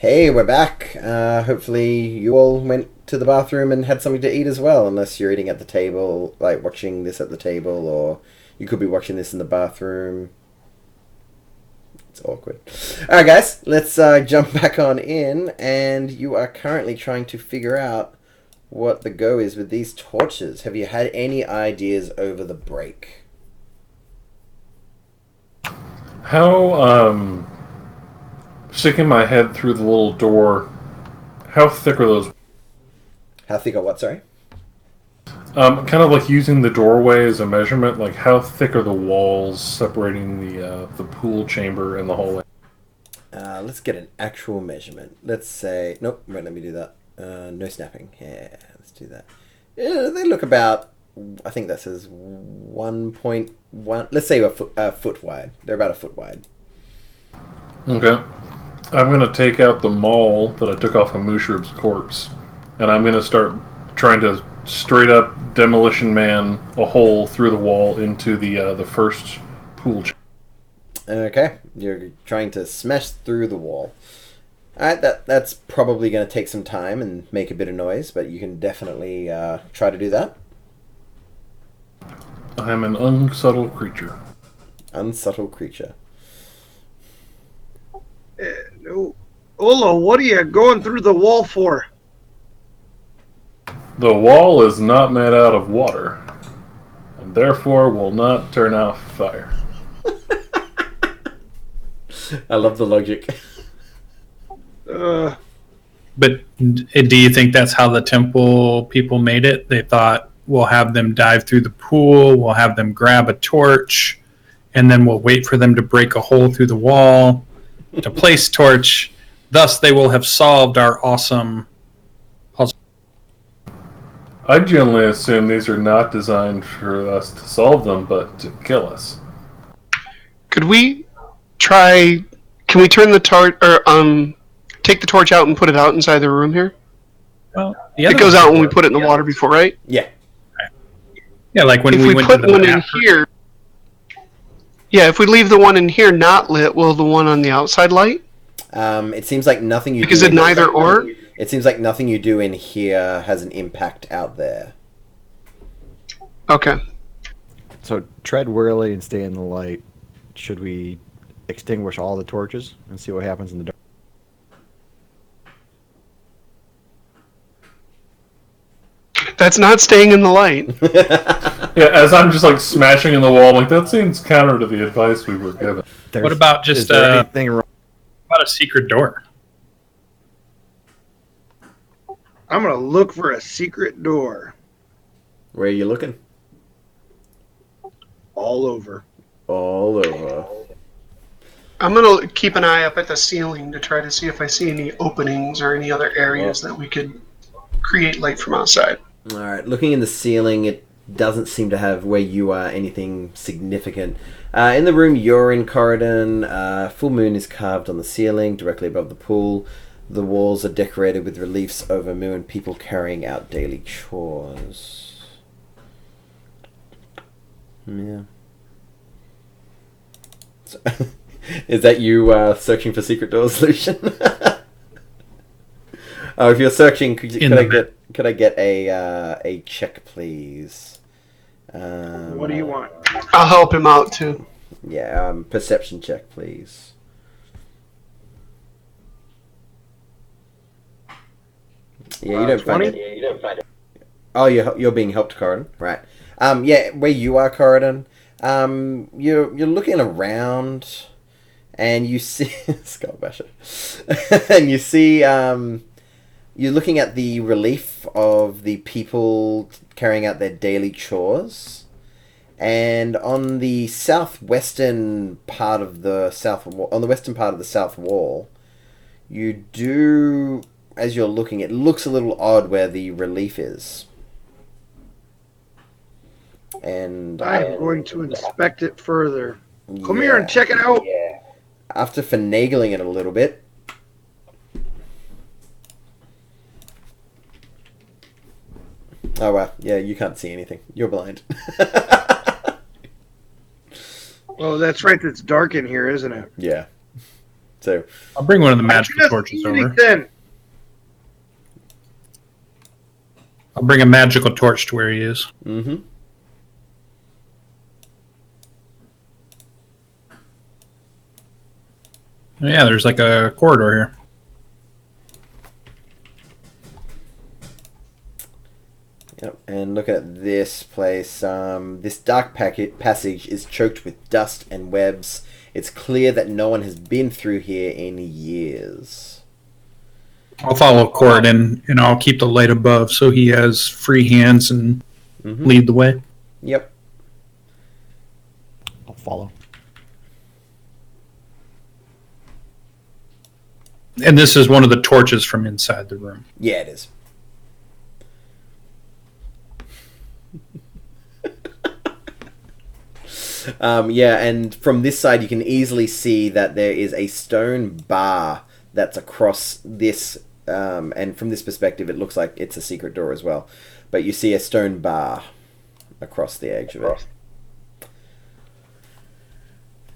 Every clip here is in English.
Hey, we're back. Hopefully you all went to the bathroom and had something to eat as well, unless you're eating at the table, like watching this at the table, or you could be watching this in the bathroom. It's awkward. Alright guys, let's jump back on in, and you are currently trying to figure out what the go is with these torches. Have you had any ideas over the break? How, sticking my head through the little door, how thick are those? How thick or what, sorry? Kind of like using the doorway as a measurement, like how thick are the walls separating the pool chamber and the hallway? Let's get an actual measurement. Let's say... Nope, wait, let me do that. No snapping. Yeah, let's do that. Yeah, they look about... I think that says 1.1... Let's say a foot wide. They're about a foot wide. Okay. I'm going to take out the maul that I took off of Mushrib's corpse, and I'm going to start trying to straight up demolition man a hole through the wall into the first pool chamber. Okay, you're trying to smash through the wall. Alright, that's probably going to take some time and make a bit of noise, but you can definitely try to do that. I'm an unsubtle creature. Unsubtle creature. Ola, what are you going through the wall for? The wall is not made out of water, and therefore will not turn out fire. I love the logic. But do you think that's how the temple people made it? They thought, we'll have them dive through the pool, we'll have them grab a torch, and then we'll wait for them to break a hole through the wall to place torch. Thus, they will have solved our awesome puzzle. I generally assume these are not designed for us to solve them, but to kill us. Could we try? Can we turn the torch or take the torch out and put it out inside the room here? Well, it goes out when we put it in the water before, right? Yeah. Yeah, like when if we we went put to the one in bathroom. here. Yeah, if we leave the one in here not lit, will the one on the outside light? It seems like nothing you Because do it neither or. It seems like nothing you do in here has an impact out there. Okay. So tread warily and stay in the light. Should we extinguish all the torches and see what happens in the dark? That's not staying in the light. Yeah, as I'm just like smashing in the wall, I'm like, that seems counter to the advice we were given. What about just is there anything wrong? about a secret door? I'm going to look for a secret door. Where are you looking? All over. All over. I'm going to keep an eye up at the ceiling to try to see if I see any openings or any other areas that we could create light from outside. Alright, looking in the ceiling, it doesn't seem to have, where you are, anything significant. In the room you're in, Corridon, full moon is carved on the ceiling, directly above the pool. The walls are decorated with reliefs over moon, people carrying out daily chores. Yeah. So, is that you searching for secret door solution? Oh, if you're searching, could I get a check, please? What do you want? I'll help him out too. Yeah, perception check, please. Yeah, you don't find it. Oh, you're being helped, Corridon. Right. Yeah, where you are, Corridon, you're looking around, and you see Skullbasher, and you see you're looking at the relief of the people carrying out their daily chores, and on the southwestern part of the western part of the south wall, you do, as you're looking, it looks a little odd where the relief is. And I'm going to inspect it further. Come here and check it out. Yeah. After finagling it a little bit, oh wow, yeah, you can't see anything. You're blind. Oh, that's right. It's dark in here, isn't it? Yeah. So I'll bring one of the magical torches over. I'll bring a magical torch to where he is. Mm-hmm. Yeah, there's like a corridor here. Yep, and look at this place. This dark passage is choked with dust and webs. It's clear that no one has been through here in years. I'll follow Corridon, and I'll keep the light above so he has free hands and lead the way. Yep. I'll follow. And this is one of the torches from inside the room. Yeah, it is. Yeah, and from this side you can easily see that there is a stone bar that's across this, and from this perspective it looks like it's a secret door as well. But you see a stone bar across the edge of it.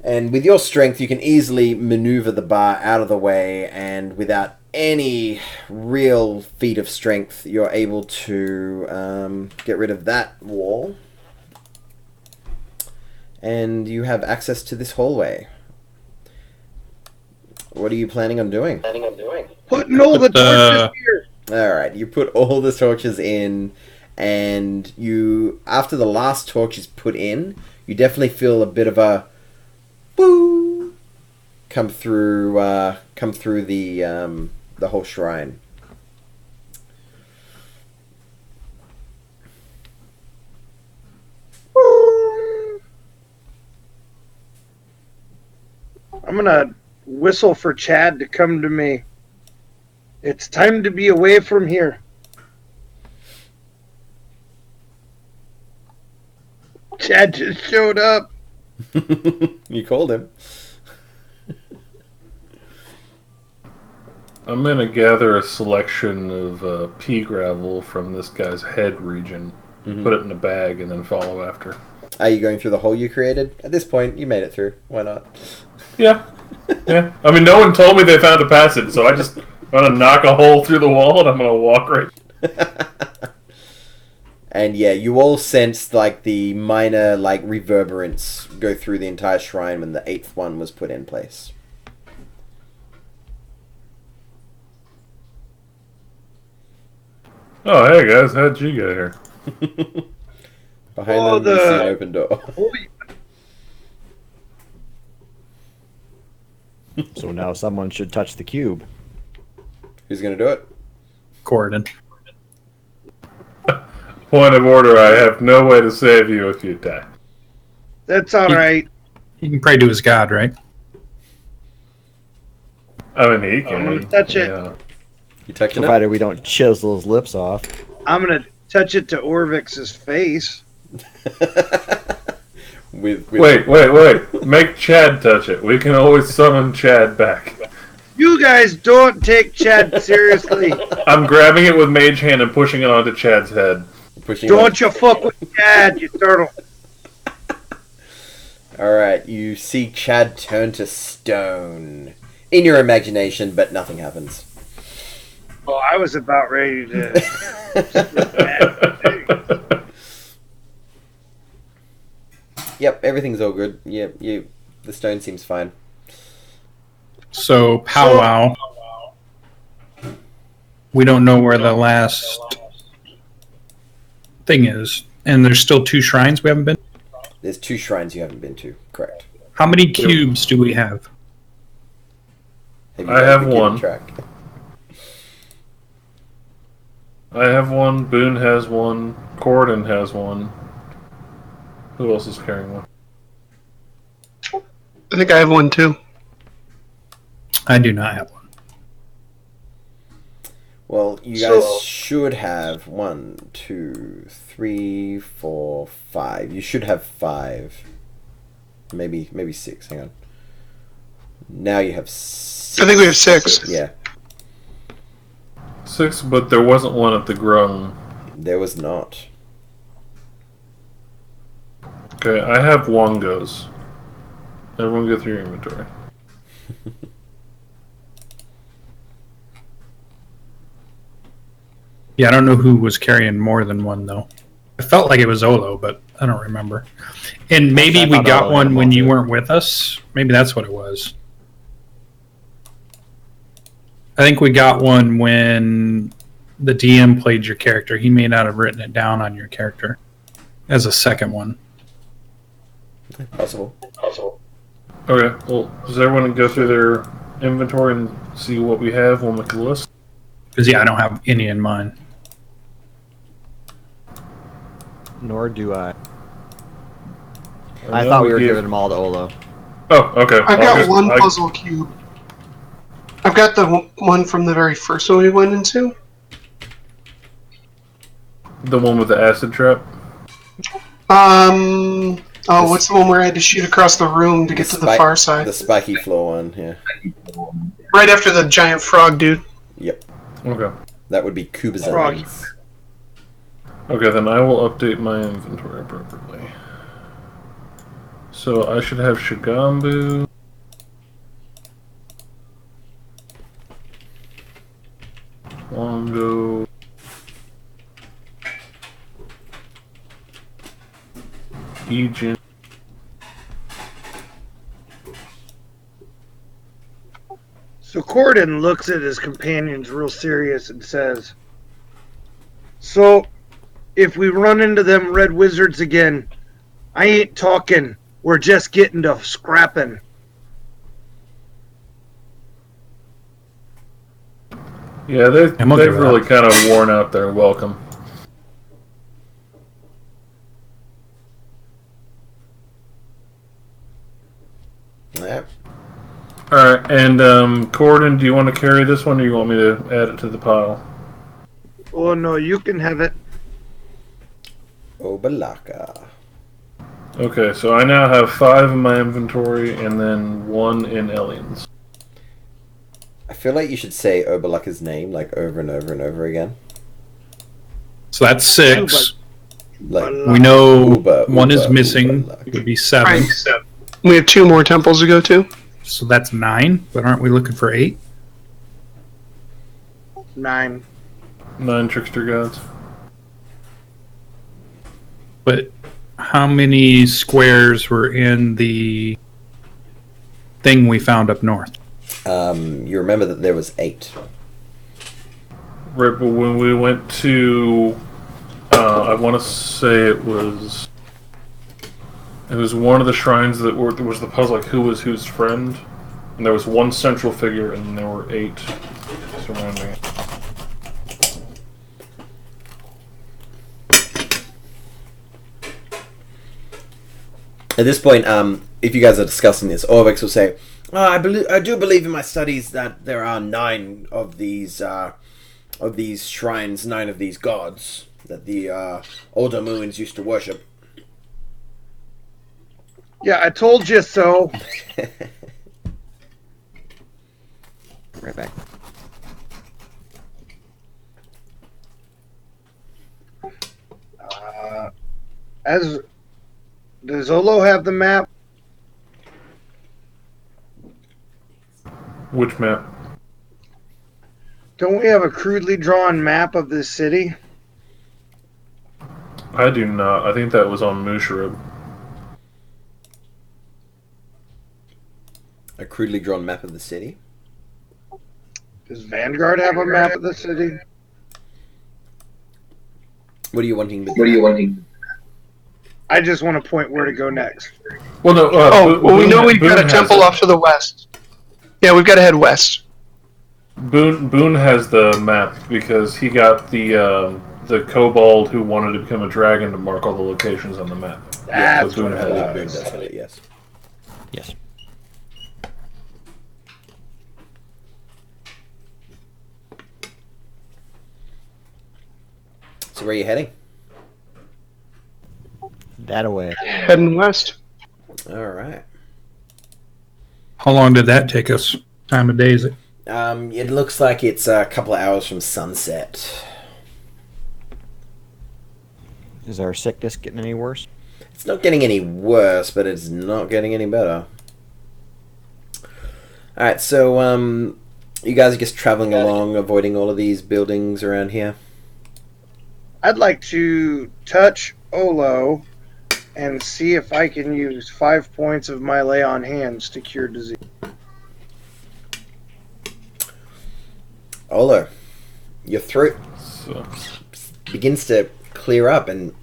And with your strength, you can easily maneuver the bar out of the way, and without any real feat of strength, you're able to get rid of that wall. And you have access to this hallway. What are you planning on doing? Putting all the torches here. Alright, you put all the torches in, and you, after the last torch is put in, you definitely feel a bit of a boo come through the whole shrine. I'm gonna whistle for Chad to come to me. It's time to be away from here. Chad just showed up. You called him. I'm going to gather a selection of pea gravel from this guy's head region, put it in a bag, and then follow after. Are you going through the hole you created? At this point, you made it through. Why not? Yeah. Yeah. I mean, no one told me they found a passage, so I just want to knock a hole through the wall, and I'm going to walk right. And yeah, you all sensed like the minor like reverberance go through the entire shrine when the 8th one was put in place. Oh, hey guys, how'd you get here? Behind them, you see an open door. So now someone should touch the cube. Who's gonna do it? Corridon. Point of order, I have no way to save you if you die. That's all right. He can pray to his god, right? I mean, he can. I'm gonna touch it. Yeah. You touching it? Provided we don't chisel his lips off. I'm gonna touch it to Orvix's face. Wait. Make Chad touch it. We can always summon Chad back. You guys don't take Chad seriously. I'm grabbing it with Mage Hand and pushing it onto Chad's head. Don't you fuck with Chad, you turtle. Alright, you see Chad turn to stone. In your imagination, but nothing happens. Well, I was about ready to. Yep, everything's all good. Yep, the stone seems fine. So, powwow. We don't know where the last thing is. And there's still 2 shrines we haven't been? There's 2 shrines you haven't been to, correct. How many cubes do we have? You I have keeping one. track? I have one, Boone has one, Corden has one. Who else is carrying one? I think I have one too. I do not have one. Well, you guys should have 1, 2, 3, 4, 5. You should have 5. Maybe 6. Hang on. Now you have 6. I think we have 6. Yeah. 6, but there wasn't one at the grung. There was not. Okay, I have Wongos. Everyone go through your inventory. Yeah, I don't know who was carrying more than one, though. I felt like it was Olo, but I don't remember. And maybe we got one when you weren't with us. Maybe that's what it was. I think we got one when the DM played your character. He may not have written it down on your character as a second one. Possible. Okay, well, does everyone go through their inventory and see what we have? We'll make a list. Because, yeah, I don't have any in mind. Nor do I. I thought we were giving them all to Olo. Oh, okay. I've got one puzzle cube. I've got the one from the very first one we went into. The one with the acid trap? What's the one where I had to shoot across the room to get to the far side? The spiky floor one, yeah. Right after the giant frog dude. Yep. Okay. That would be Kubazans. Okay, then I will update my inventory appropriately. So I should have Shigambu. Longo. Ejin. So Corden looks at his companions real serious and says, "So, if we run into them red wizards again, I ain't talking. We're just getting to scrapping." Yeah, they've really kind of worn out their welcome. Yeah. Alright, and Corden, do you want to carry this one or you want me to add it to the pile? Oh no, you can have it. Obalaka. Okay, so I now have 5 in my inventory and then 1 in Elian's. I feel like you should say Obalaka's name like over and over and over again. So that's 6. Like We know Uba, one is Uba, missing. Ubalaka. It would be 7. Right. We have 2 more temples to go to. So that's 9. But aren't we looking for 8? 9. 9 trickster gods. But how many squares were in the thing we found up north? You remember that there was 8. Right, but when we went to, I want to say it was one of the shrines that was the puzzle, like who was whose friend, and there was one central figure, and there were 8 surrounding it. At this point, if you guys are discussing this, Orvex will say, I do believe in my studies that there are 9 of these shrines, 9 of these gods that the older moons used to worship. Yeah, I told you so. Right back. Does Olo have the map? Which map? Don't we have a crudely drawn map of this city? I do not. I think that was on Mushrib. A crudely drawn map of the city? Does Vanguard have a map of the city? What are you wanting? I just want to point where to go next. Well, no. We know we've got a temple off to the west. Yeah, we've got to head west. Boone has the map because he got the kobold who wanted to become a dragon to mark all the locations on the map. That's Boone what has it it. Boone does have it, yes. Yes. So where are you heading? That away. Heading west. Alright. How long did that take us? Time of day is it? It looks like it's a couple of hours from sunset. Is our sickness getting any worse? It's not getting any worse, but it's not getting any better. Alright, so, you guys are just traveling along, avoiding all of these buildings around here? I'd like to touch Olo and see if I can use 5 points of my lay on hands to cure disease. Olo, your throat begins to clear up, and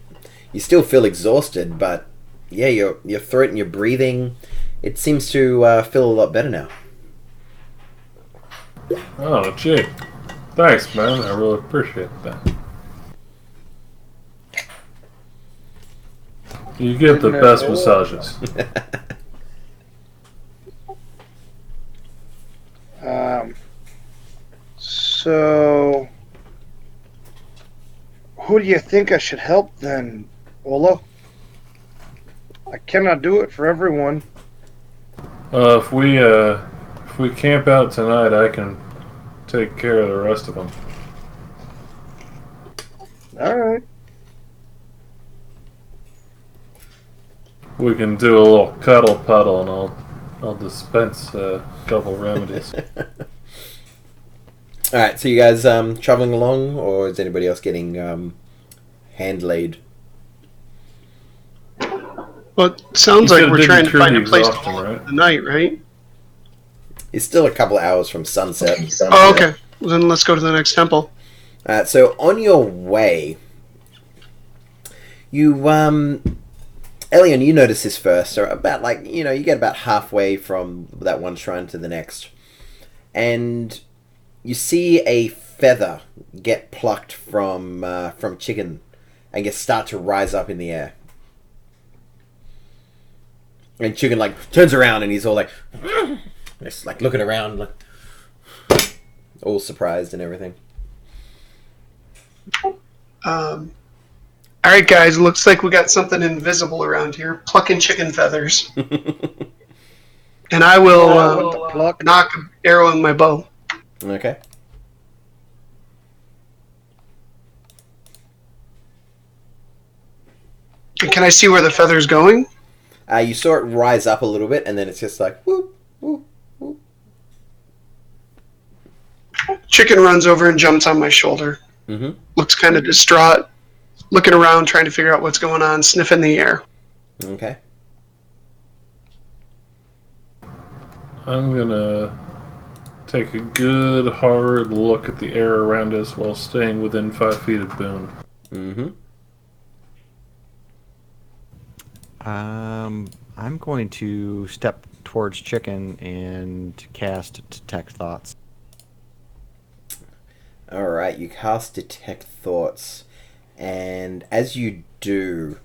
you still feel exhausted, but yeah, your throat and your breathing, it seems to feel a lot better now. Oh, gee. Thanks, man. I really appreciate that. You get the best massages. So, who do you think I should help then, Olo? I cannot do it for everyone. If we camp out tonight, I can take care of the rest of them. All right. We can do a little cuddle puddle, and I'll dispense a couple remedies. All right, so you guys traveling along, or is anybody else getting hand laid? Well, it sounds You like said we're it trying to didn't find a cure the place to exhaustion, hold right? the night, right? It's still a couple of hours from sunset. Oh, okay. Well, then let's go to the next temple. So on your way, you Elion, you notice this first. So about you get about halfway from that one shrine to the next, and you see a feather get plucked from Chicken, and start to rise up in the air. And Chicken turns around and he's all just looking around, all surprised and everything. All right, guys. Looks like we got something invisible around here. Plucking chicken feathers. And I will knock an arrow in my bow. Okay. And can I see where the feather's going? You saw it rise up a little bit, and then it's just whoop, whoop, whoop. Chicken runs over and jumps on my shoulder. Mm-hmm. Looks kind of distraught. Looking around, trying to figure out what's going on, sniffing the air. Okay. I'm gonna take a good hard look at the air around us while staying within 5 feet of Boone. Mm-hmm. I'm going to step towards Chicken and cast Detect Thoughts. All right, you cast Detect Thoughts, and as you do,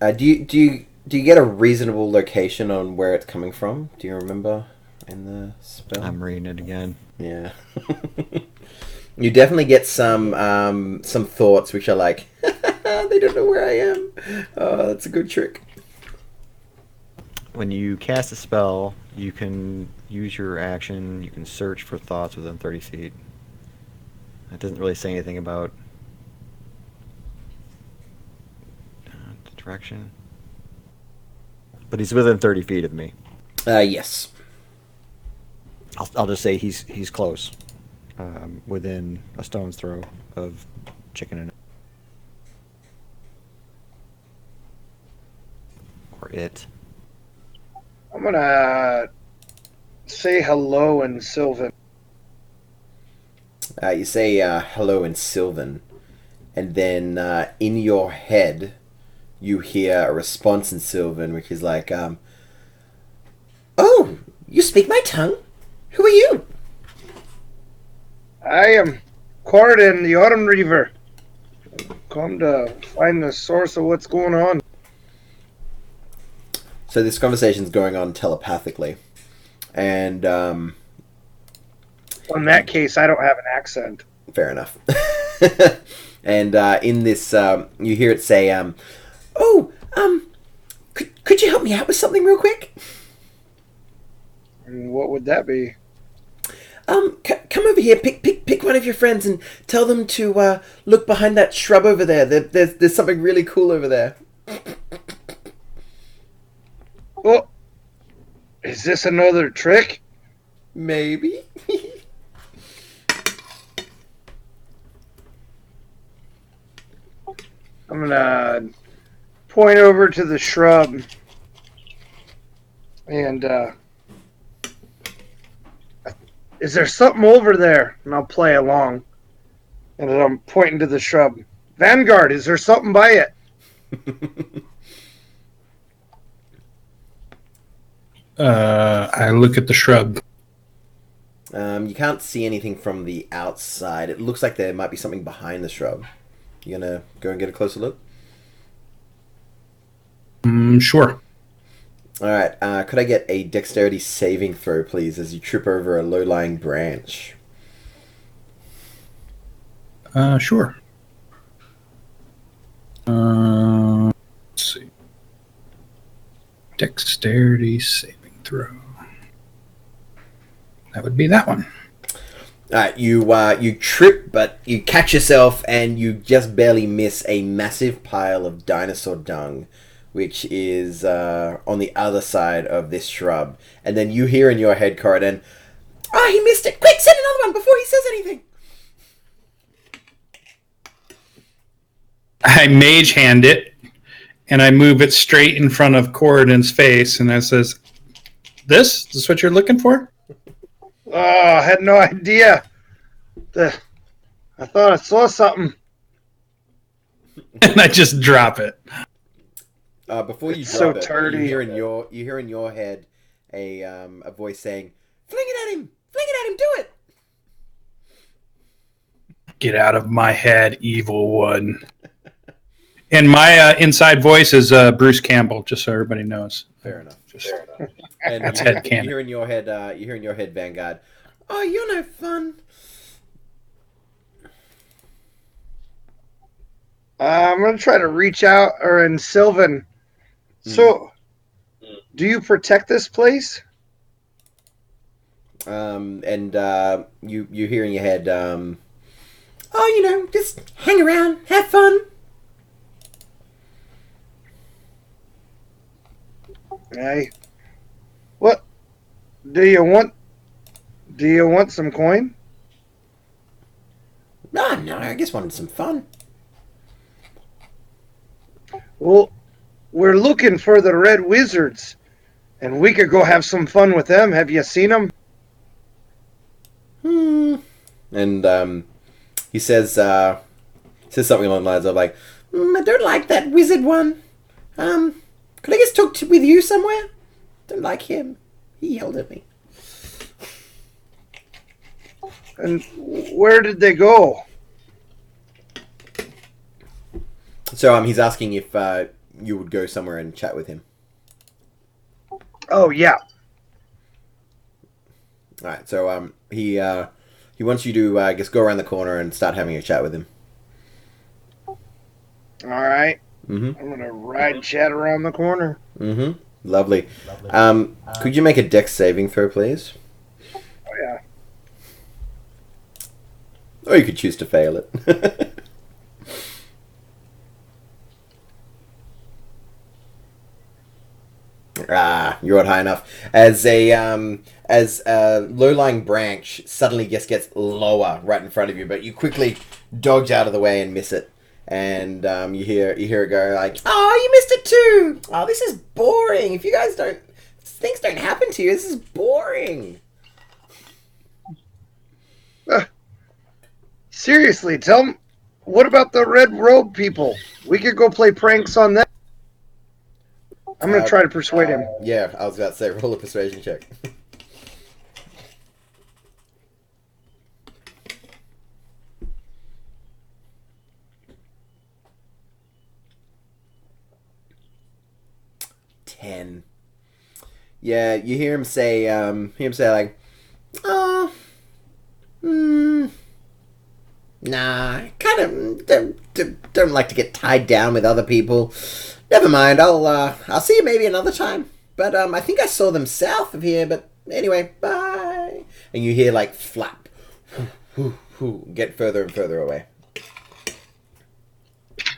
do you get a reasonable location on where it's coming from? Do you remember in the spell? I'm reading it again. Yeah. You definitely get some thoughts which are they don't know where I am. Oh, that's a good trick. When you cast a spell, you can use your action. You can search for thoughts within 30 feet. It doesn't really say anything about the direction. But he's within 30 feet of me. Yes. I'll just say he's close, within a stone's throw of Chicken and or it. I'm gonna say hello in Sylvan. You say hello in Sylvan, and then in your head, you hear a response in Sylvan, which is "Oh, you speak my tongue? Who are you?" I am Corden, the Autumn Reaver. Come to find the source of what's going on. So this conversation's going on telepathically, and In that case, I don't have an accent. fair enough. And in this, you hear it say, could you help me out with something real quick? And what would that be? Come over here, pick one of your friends and tell them to look behind that shrub over there. There's something really cool over there. Oh, is this another trick? Maybe. I'm gonna point over to the shrub and is there something over there? And I'll play along. And then I'm pointing to the shrub. Vanguard, is there something by it? I look at the shrub. You can't see anything from the outside. It looks like there might be something behind the shrub. You gonna go and get a closer look? Sure. Alright, could I get a dexterity saving throw, please, as you trip over a low-lying branch? Sure. Let's see. Dexterity saving throw. That would be that one. Alright, you trip, but you catch yourself and you just barely miss a massive pile of dinosaur dung, which is on the other side of this shrub. And then you hear in your head, Corridon, "Oh, he missed it! Quick, send another one before he says anything!" I mage hand it, and I move it straight in front of Corridon's face, and I says, This is what you're looking for?" Oh, I had no idea. I thought I saw something. And I just drop it. Before you So drop it, tardy. you hear in your head a voice saying, "Fling it at him! Fling it at him! Do it!" Get out of my head, evil one. And my inside voice is Bruce Campbell, just so everybody knows. Fair enough. Just, And That's you headcanon. hear in your head, Vanguard, "Oh, you're no fun." I'm going to try to reach out, and Sylvan. So, do you protect this place? And you hear in your head, "Oh, just hang around, have fun." Hey, what do you want? Do you want some coin? No, I just wanted some fun. Well, we're looking for the Red Wizards, and we could go have some fun with them. Have you seen them? And he says something along the lines of like, "I don't like that wizard one. Could I just talk with you somewhere? Don't like him. He yelled at me." And where did they go? So he's asking if you would go somewhere and chat with him. Oh, yeah. All right. So he wants you to I guess go around the corner and start having a chat with him. All right. Mm-hmm. I'm going to ride chat around the corner. Mm-hmm. Lovely. Could you make a dex saving throw, please? Oh, yeah. Or you could choose to fail it. You're not high enough. As a low-lying branch suddenly just gets lower right in front of you, but you quickly dodge out of the way and miss it. And you hear it go like, "Oh, you missed it too! Oh, this is boring. If you guys things don't happen to you, this is boring." Seriously, tell them, what about the red robe people? We could go play pranks on them. I'm going to try to persuade him. Yeah, I was about to say, roll a persuasion check. $10. Yeah, you hear him say like, "Oh, nah, kind of don't like to get tied down with other people. Never mind, I'll see you maybe another time. But I think I saw them south of here. But anyway, bye." And you hear like flap, get further and further away.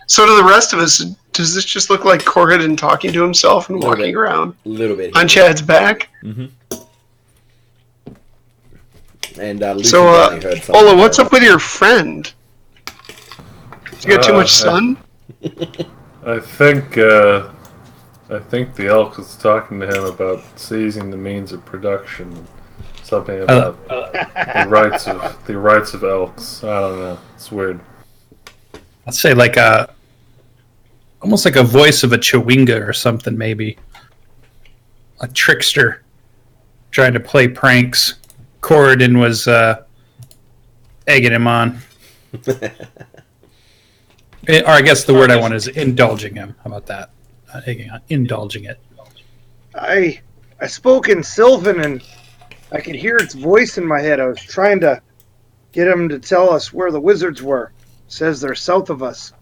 So to the rest of us, does this just look like Corridon talking to himself and walking around A little bit. on Chad's back? Mm-hmm. And Lucy So, finally heard something. Ola, what's up with your friend? You got too much sun? I think the elk was talking to him about seizing the means of production. Something about the rights of elks. I don't know. It's weird. I'd say almost like a voice of a chewinga or something, maybe. A trickster trying to play pranks. Corridon was egging him on. Or I guess the word I want is indulging him. How about that? Egging on, indulging it. I spoke in Sylvan and I could hear its voice in my head. I was trying to get him to tell us where the wizards were. Says they're south of us.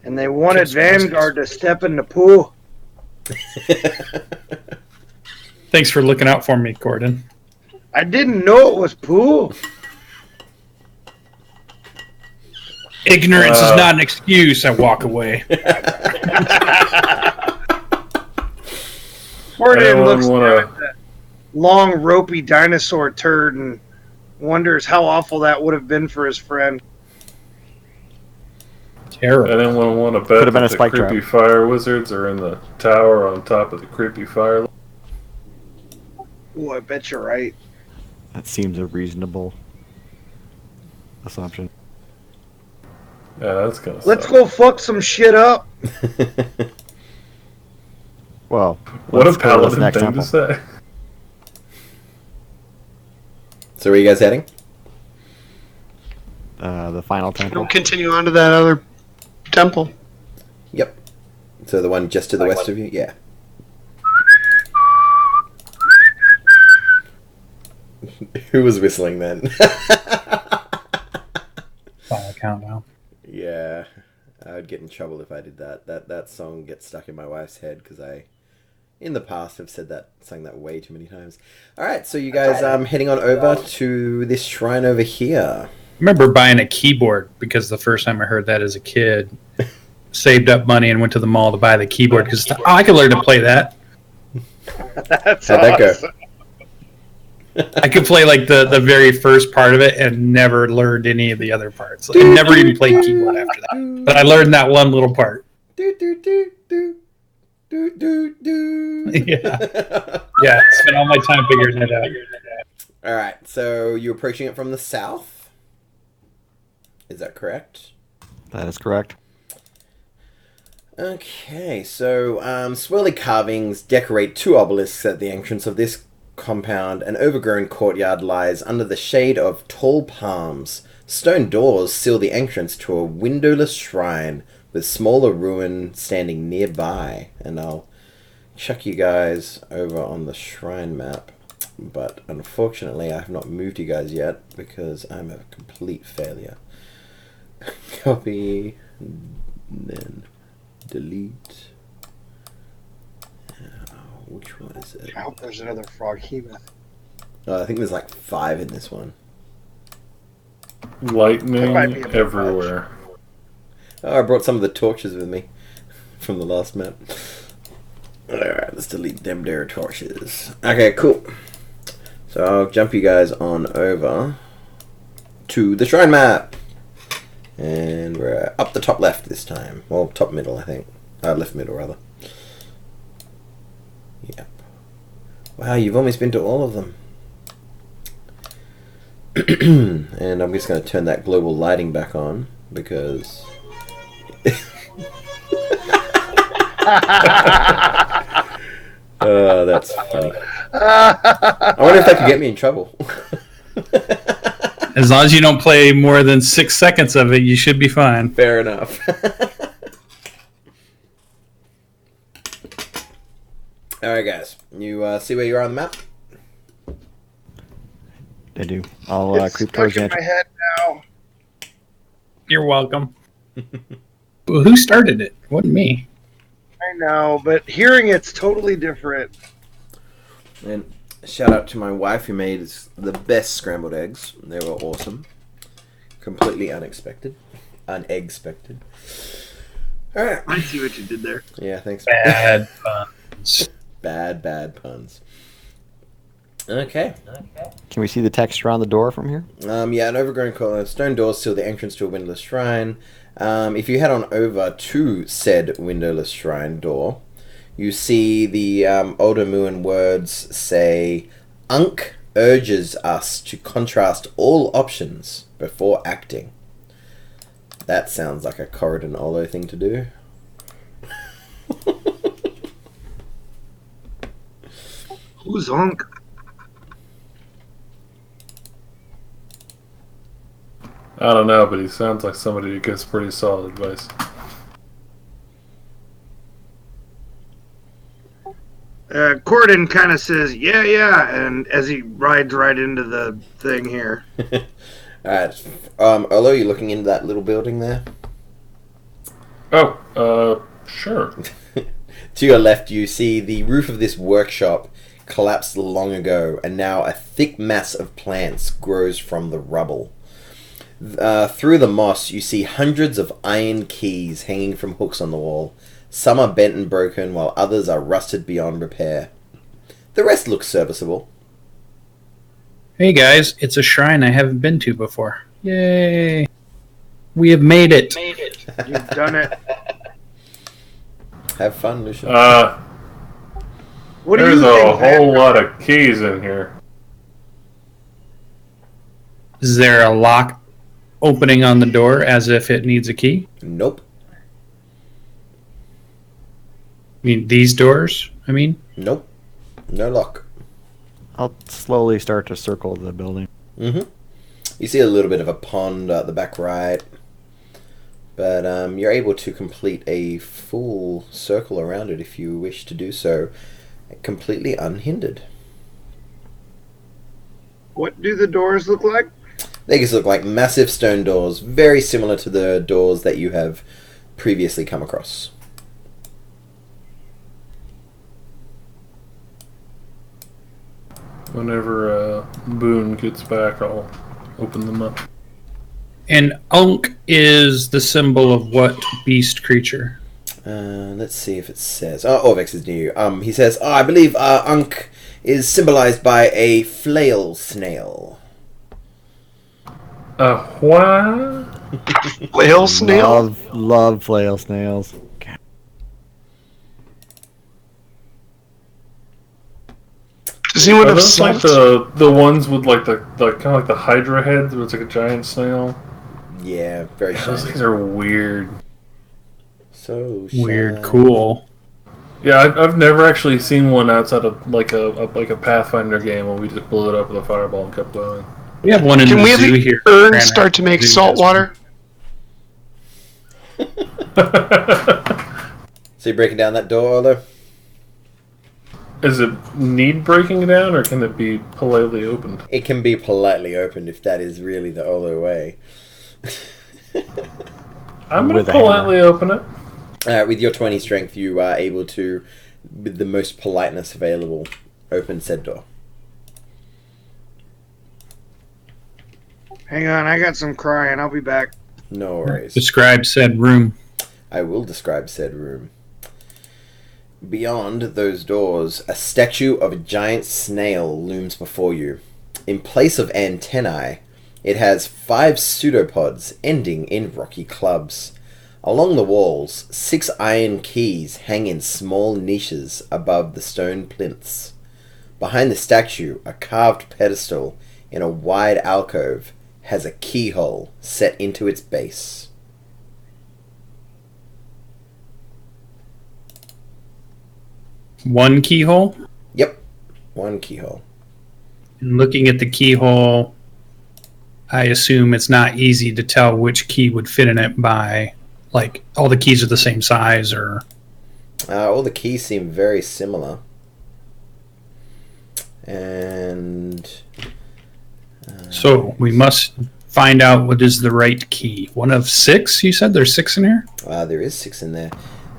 And they wanted Vanguard to step in the pool. Thanks for looking out for me, Gordon. I didn't know it was pool. Ignorance is not an excuse. I walk away. Gordon looks at that long, ropey dinosaur turd and wonders how awful that would have been for his friend. Terrible. Anyone want to bet that the creepy fire wizards are in the tower on top of the creepy fire? Oh, I bet you're right. That seems a reasonable assumption. Yeah, that's gonna Let's suck. go fuck some shit up. Well, What a let's go to this paladin next thing temple. to say. So where are you guys heading? The final temple. We'll continue on to that other temple. Yep. So the one just to the west of you? Yeah. Who was whistling then? Final countdown. Yeah. I would get in trouble if I did that. That song gets stuck in my wife's head because I, in the past, have sung that way too many times. Alright, so you guys heading on over to this shrine over here. I remember buying a keyboard because the first time I heard that as a kid, saved up money and went to the mall to buy the keyboard because I could learn to play that. That's How'd that go? awesome. I could play like the very first part of it and never learned any of the other parts. I never even played keyboard after that. But I learned that one little part. Do, do, do, do, do, do, do. Yeah, spent all my time figuring it out. Alright, so you're approaching it from the south? Is that correct? That is correct. Okay, so swirly carvings decorate two obelisks at the entrance of this compound. An overgrown courtyard lies under the shade of tall palms. Stone doors seal the entrance to a windowless shrine with smaller ruin standing nearby. And I'll chuck you guys over on the shrine map. But unfortunately, I have not moved you guys yet because I'm a complete failure. Copy, then delete. Which one is it? I hope there's another frog hemoth. I think there's like 5 in this one. Lightning That might be a bit everywhere. Oh, I brought some of the torches with me from the last map. Alright, let's delete them there torches. Okay, cool. So I'll jump you guys on over to the shrine map. And we're up the top left this time. Well, top middle, I think. Left middle, rather. Yep. Wow, you've almost been to all of them. And I'm just going to turn that global lighting back on because... Oh, that's funny. I wonder if that could get me in trouble. As long as you don't play more than 6 seconds of it, you should be fine. Fair enough. Alright guys, you see where you are on the map? I do. I'll It's creep stuck towards the in my entrance. head now. You're welcome. Well, who started it? It wasn't me. I know, but hearing it's totally different. And shout out to my wife who made the best scrambled eggs. They were awesome. Completely unexpected. Unexpected. Alright. I see what you did there. Yeah, thanks. Bad puns. Bad puns. Okay. Can we see the texture on the door from here? Yeah, an overgrown collar. Stone doors seal the entrance to a windowless shrine. If you head on over to said windowless shrine door, you see the older Muin words say, Unk urges us to contrast all options before acting. That sounds like a Corridon Olo thing to do. Who's Unk? I don't know, but he sounds like somebody who gives pretty solid advice. Corden kind of says, yeah, and as he rides right into the thing here. Alright, Olo, you looking into that little building there? Oh, sure. To your left, you see the roof of this workshop collapsed long ago, and now a thick mass of plants grows from the rubble. Through the moss, you see hundreds of iron keys hanging from hooks on the wall. Some are bent and broken, while others are rusted beyond repair. The rest looks serviceable. Hey guys, it's a shrine I haven't been to before. Yay! We have made it. You've done it. Have fun, Lucian. What do There's you a think? whole lot of keys in here. Is there a lock opening on the door as if it needs a key? Nope. I mean, these doors, Nope. No lock. I'll slowly start to circle the building. Mm-hmm. You see a little bit of a pond at the back right. But you're able to complete a full circle around it if you wish to do so. Completely unhindered. What do the doors look like? They just look like massive stone doors, very similar to the doors that you have previously come across. Whenever Boone gets back, I'll open them up. And Unk is the symbol of what beast creature? Let's see if it says... Oh, Orvex is new. He says, I believe Unk is symbolized by a flail snail. What? Whale snail? Love flail snails. Does anyone Are have those like salt? the ones with like the kind of like the Hydra heads, where it's like a giant snail? Yeah, very Those shiny. things are weird. So Weird, shiny. cool. Yeah, I've never actually seen one outside of like a Pathfinder game where we just blew it up with a fireball and kept going. We have one in Can the we have zoo the here. urn Granite start to make Zoo salt has water? So you're breaking down that door, Olo? Is it need breaking down, or can it be politely opened? It can be politely opened if that is really the Olo way. I'm gonna With a politely open it. With your 20 strength, you are able to, with the most politeness available, open said door. Hang on, I got some crying. I'll be back. No worries. Describe said room. I will describe said room. Beyond those doors, a statue of a giant snail looms before you. In place of antennae, it has 5 pseudopods ending in rocky clubs. Along the walls, 6 iron keys hang in small niches above the stone plinths. Behind the statue, a carved pedestal in a wide alcove has a keyhole set into its base. One keyhole. Yep, one keyhole. And looking at the keyhole, I assume it's not easy to tell which key would fit in it by, like, all the keys are the same size, or... All the keys seem very similar. And... So we must find out what is the right key. One of 6, you said? There's 6 in here? there is 6 in there.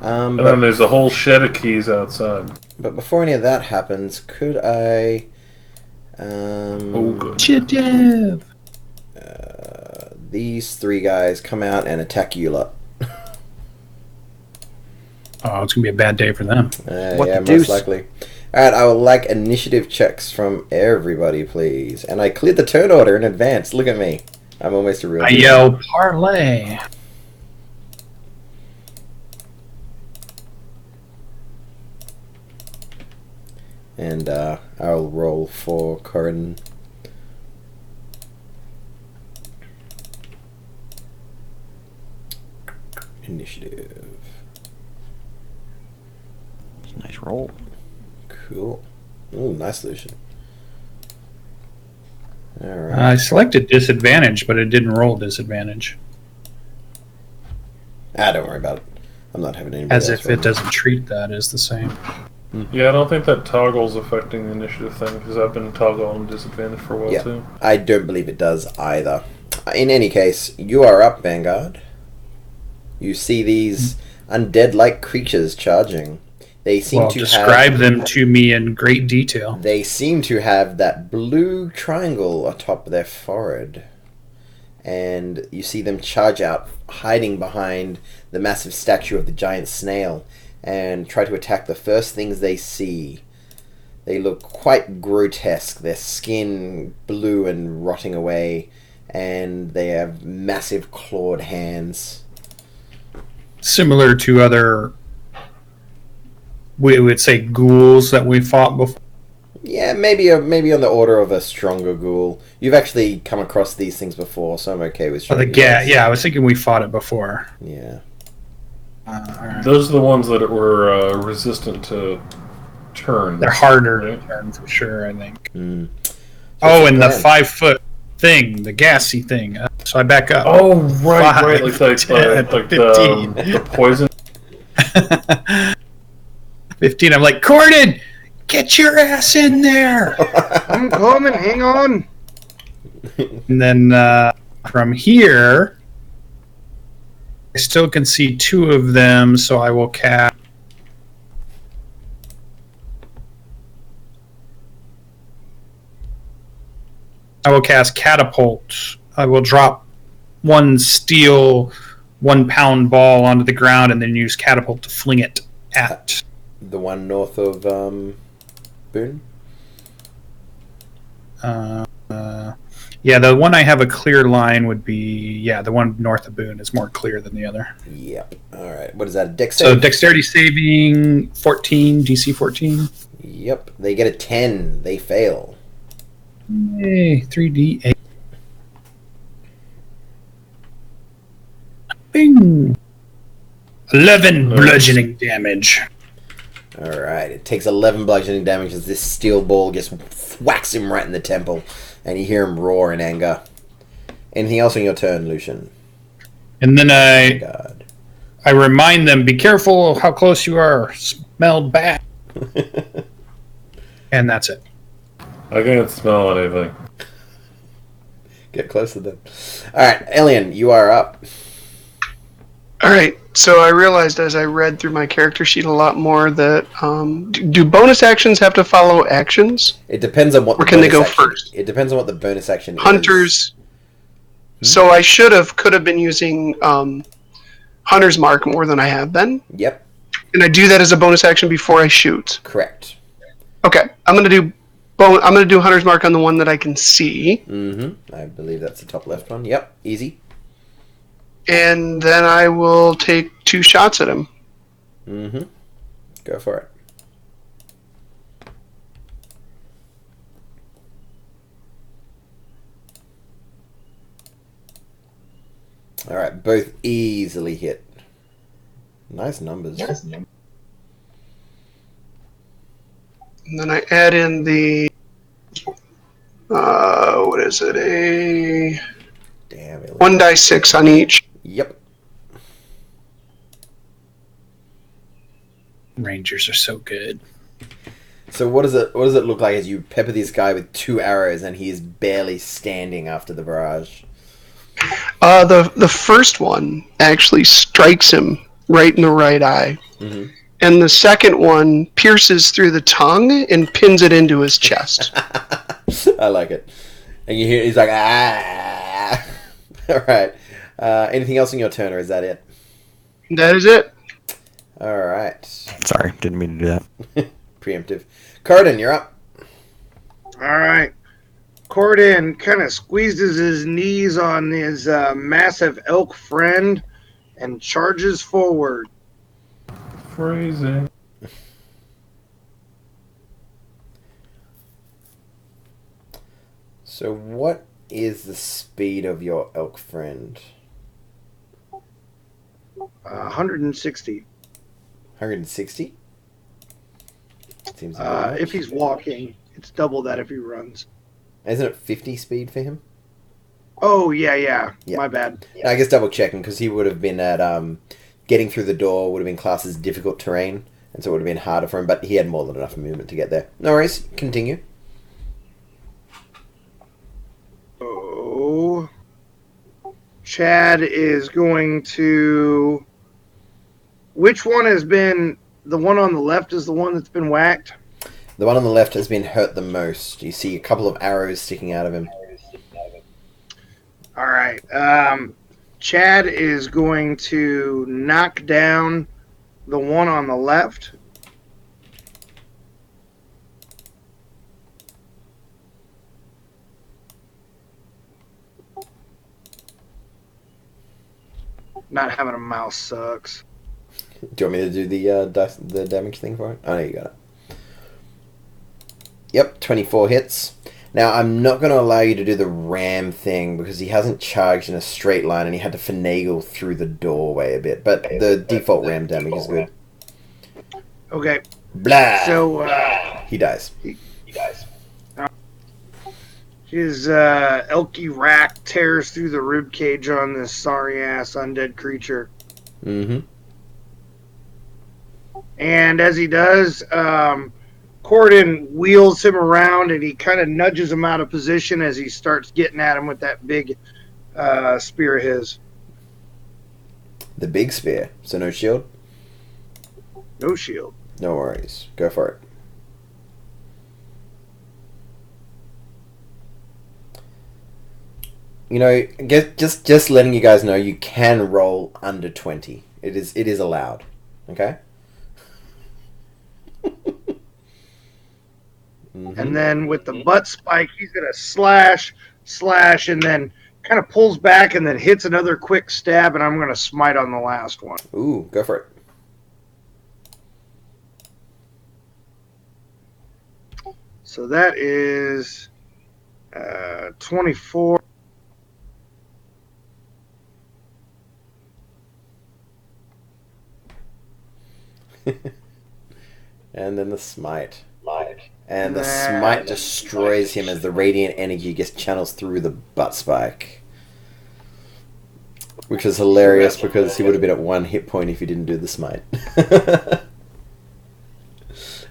And then there's a whole shed of keys outside. But before any of that happens, could I... Oh, good. Chitev! These 3 guys come out and attack you lot. Oh, it's going to be a bad day for them. What yeah, the most deuce? likely. Alright, I would like initiative checks from everybody, please. And I cleared the turn order in advance. Look at me. I'm almost a real I yell parlay. And I'll roll for Corin. Initiative. It's a nice roll. Cool. Ooh, nice Lucian. Alright. I selected disadvantage, but it didn't roll disadvantage. Don't worry about it. I'm not having anybody As else if roll. it doesn't treat that as the same. Yeah, I don't think that toggle's affecting the initiative thing, because I've been toggling disadvantage for a while, Yeah. too. I don't believe it does either. In any case, you are up, Vanguard. You see these undead-like creatures charging. They seem to describe them to me in great detail. They seem to have that blue triangle atop their forehead. And you see them charge out, hiding behind the massive statue of the giant snail, and try to attack the first things they see. They look quite grotesque, their skin blue and rotting away, and they have massive clawed hands. Similar to other, we would say, ghouls that we fought before. Yeah, maybe on the order of a stronger ghoul. You've actually come across these things before, so I'm okay with stronger. Yeah, I was thinking we fought it before. Yeah. Alright. Those are the ones that were resistant to turn. They're harder right? to turn for sure, I think. Mm. Oh, and the 5-foot thing, the gassy thing. So I back up. Oh, right, 5, like 10, 15. The poison. 15. I'm like, Corden, get your ass in there. I'm coming. Hang on. And then from here, I still can see 2 of them, so I will cast. I will cast Catapult. I will drop 1 steel 1-pound ball onto the ground and then use Catapult to fling it at. The one north of Boone? Yeah, the one I have a clear line would be, the one north of Boone is more clear than the other. Yep. Alright, what is that? Dex So save? dexterity saving 14, DC 14. Yep, they get a 10. They fail. Yay, 3d8. Bing! 11 Nice. bludgeoning damage. Alright, it takes 11 bludgeoning damage as this steel ball just whacks him right in the temple, and you hear him roar in anger. Anything else on your turn, Lucian? And then God. I remind them, be careful how close you are. Smelled bad. And that's it. I can't smell anything. Get closer then. Alright, Alien, you are up. Alright, so I realized as I read through my character sheet a lot more that do bonus actions have to follow actions? It depends on what Or the can they bonus go action- first? It depends on what the bonus action is. Hunters. So I could have been using Hunter's Mark more than I have been. Yep, And I do that as a bonus action before I shoot. correct. Okay, I'm gonna do Hunter's Mark on the one that I can see. Mm-hmm. I believe that's the top left one. Yep, easy. And then I will take 2 shots at him. Mm-hmm. Go for it. Alright, both easily hit. Nice numbers. And then I add in the what is it? A Damn it. 1d6 on each. Yep. Rangers are so good. So what does it look like as you pepper this guy with 2 arrows and he is barely standing after the barrage? The first one actually strikes him right in the right eye. Mm-hmm. And the second one pierces through the tongue and pins it into his chest. I like it. And you hear he's like, ah. Alright. Anything else in your turn, or is that it? That is it. Alright. Sorry, didn't mean to do that. Preemptive. Corden, you're up. All right. Corden kind of squeezes his knees on his massive elk friend and charges forward. Phrasing. So what is the speed of your elk friend? 160. 160? Seems a bit much. If he's walking, it's double that if he runs. Isn't it 50 speed for him? Oh, yeah. My bad. No, I guess double checking, because he would have been at, getting through the door would have been classed as difficult terrain, and so it would have been harder for him, but he had more than enough movement to get there. No worries, continue. Oh. Chad is going to... Which one has been... The one on the left is the one that's been whacked? The one on the left has been hurt the most. You see a couple of arrows sticking out of him. All right. Chad is going to knock down the one on the left. Not having a mouse sucks. Do you want me to do the damage thing for it? Oh, no, you got it. Yep, 24 hits. Now, I'm not going to allow you to do the ram thing because he hasn't charged in a straight line and he had to finagle through the doorway a bit. But the default ram damage is good. Okay. Blah! So, he dies. He dies. His elky rack tears through the rib cage on this sorry-ass undead creature. Mm-hmm. And as he does, Corden wheels him around and he kind of nudges him out of position as he starts getting at him with that big spear of his. The big spear. So no shield? No shield. No worries. Go for it. You know, just letting you guys know, you can roll under 20. It is allowed. Okay? Mm-hmm. And then with the butt spike, he's going to slash, and then kind of pulls back and then hits another quick stab, and I'm going to smite on the last one. Ooh, go for it. So that is 24. And then the smite. And the smite destroys him as the radiant energy gets channels through the butt spike. Which is hilarious because he would have been at 1 hit point if he didn't do the smite.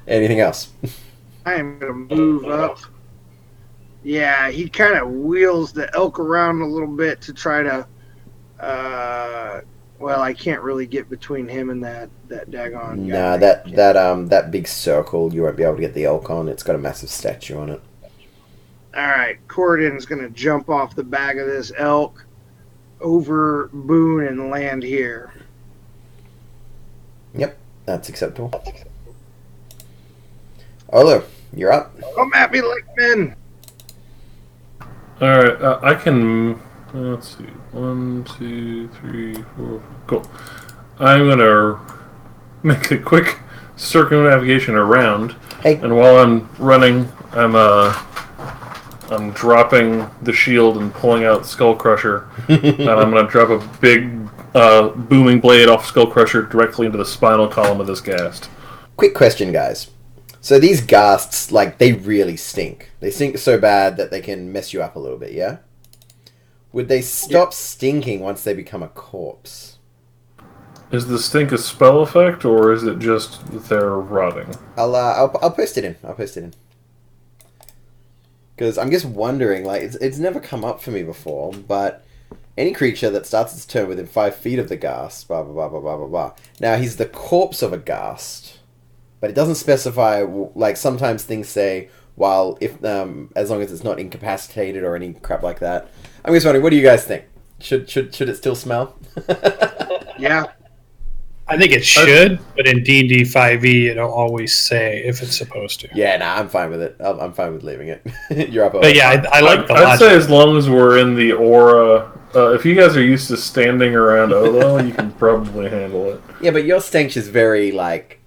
Anything else? I am going to move up. Yeah, he kind of wheels the elk around a little bit to try to... well, I can't really get between him and that daggone guy. Nah, that big circle, you won't be able to get the elk on. It's got a massive statue on it. Alright, Corden's going to jump off the back of this elk over Boone and land here. Yep, that's acceptable. Olo, you're up. Come at me like men! Alright, I can... Let's see. 1, 2, 3, 4. Cool. I'm gonna make a quick circumnavigation around. Hey. And while I'm running, I'm dropping the shield and pulling out Skull Crusher. And I'm gonna drop a big booming blade off Skull Crusher directly into the spinal column of this ghast. Quick question, guys. So these ghasts, like, they really stink. They stink so bad that they can mess you up a little bit, yeah? Would they stop stinking once they become a corpse? Is the stink a spell effect, or is it just that they're rotting? I'll post it in. Because I'm just wondering, like, it's never come up for me before, but any creature that starts its turn within 5 feet of the ghast, blah, blah, blah, blah, blah, blah, blah. Now, he's the corpse of a ghast, but it doesn't specify, like, sometimes things say, while, if, as long as it's not incapacitated or any crap like that. I'm just wondering, what do you guys think? Should it still smell? Yeah. I think it should, but in D&D 5e, it'll always say if it's supposed to. Yeah, nah, I'm fine with it. I'm fine with leaving it. You're up. But yeah, I like the I'd logic. say as long as we're in the aura, if you guys are used to standing around Olo, you can probably handle it. Yeah, but your stench is very like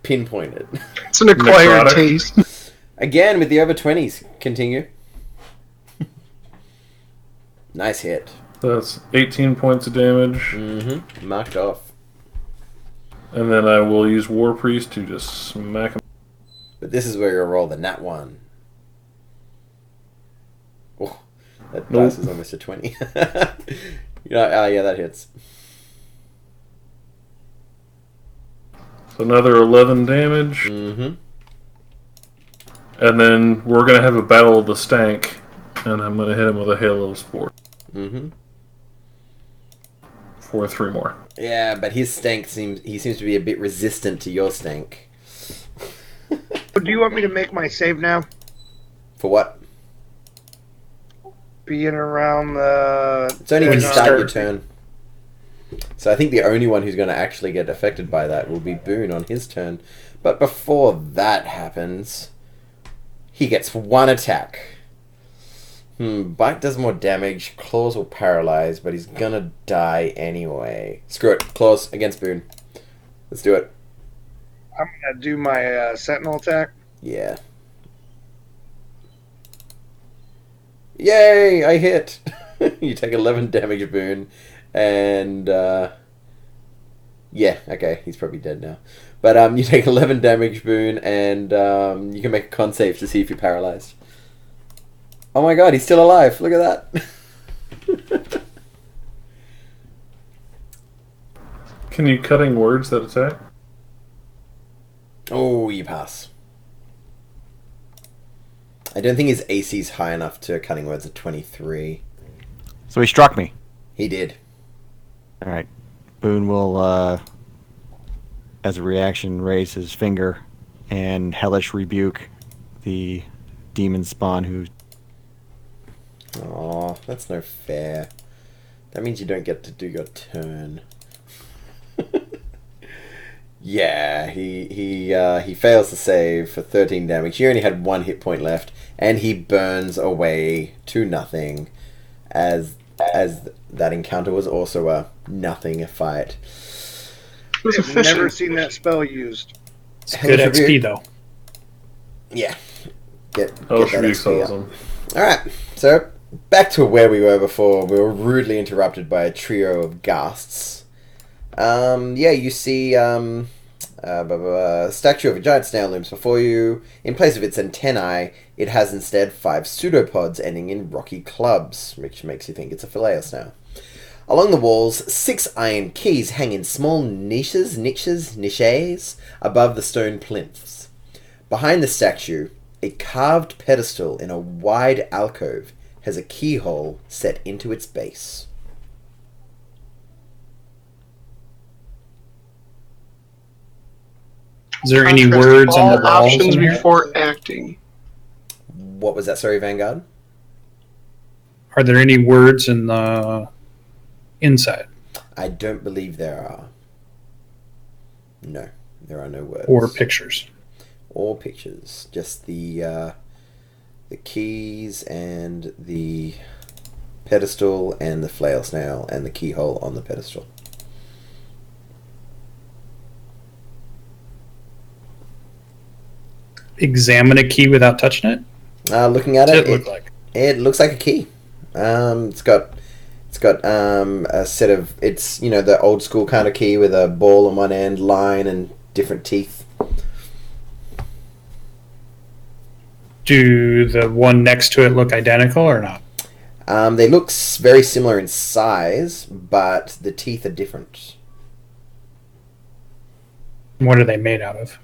pinpointed. It's an acquired Necrotic. taste. Again with the over 20s. Continue. Nice hit. That's 18 points of damage. Mm-hmm. Marked off. And then I will use War Priest to just smack him. But this is where you'll roll the nat 1. Oh, that dice is almost a 20. Yeah, that hits. So another 11 damage. Mm-hmm. And then we're going to have a battle of the stank. And I'm going to hit him with a Halo of Spore. Mm-hmm. For 3 more. Yeah, but his stank seems to be a bit resistant to your stank. Do you want me to make my save now? For what? Being around the... It's only when you When you start your start. turn. So I think the only one who's going to actually get affected by that will be Boone on his turn. But before that happens, he gets 1 attack. Bite does more damage, claws will paralyze, but he's gonna die anyway. Screw it, claws against Boone. Let's do it. I'm going to do my sentinel attack. Yeah. Yay, I hit! You take 11 damage, Boone, and yeah, okay, he's probably dead now. But you take 11 damage, Boone, and you can make a con save to see if you're paralyzed. Oh my god, he's still alive. Look at that. Can you cutting words that attack? Oh, you pass. I don't think his AC's high enough to cutting words at 23. So he struck me. He did. All right. Boone will, as a reaction, raise his finger and hellish rebuke the demon spawn who... Aw, that's no fair. That means you don't get to do your turn. Yeah, he fails to save for 13 damage. He only had 1 hit point left, and he burns away to nothing, as that encounter was also a nothing fight. It was I've efficient. never seen that spell used. It's good Hellish XP, rebuke. though. Yeah, get Oh, that should be XP up. awesome. Alright, so back to where we were before. We were rudely interrupted by a trio of ghasts. Yeah, you see a statue of a giant snail looms before you. In place of its antennae, it has instead 5 pseudopods ending in rocky clubs, which makes you think it's a filet snail. Along the walls, 6 iron keys hang in small niches above the stone plinths. Behind the statue, a carved pedestal in a wide alcove has a keyhole set into its base. Is there any Contrast words on all the walls options in here? before acting. What was that, sorry, Vanguard? Are there any words in the inside I don't believe there are. No, there are no words. or pictures? Or pictures. Just the keys and the pedestal and the flail snail and the keyhole on the pedestal. Examine a key without touching it? Looking at What's it, it look like? it looks like a key. It's got a set of, it's, you know, the old school kind of key with a ball on one end, line, and different teeth. Do the one next to it look identical or not? They look very similar in size, but the teeth are different. What are they made out of?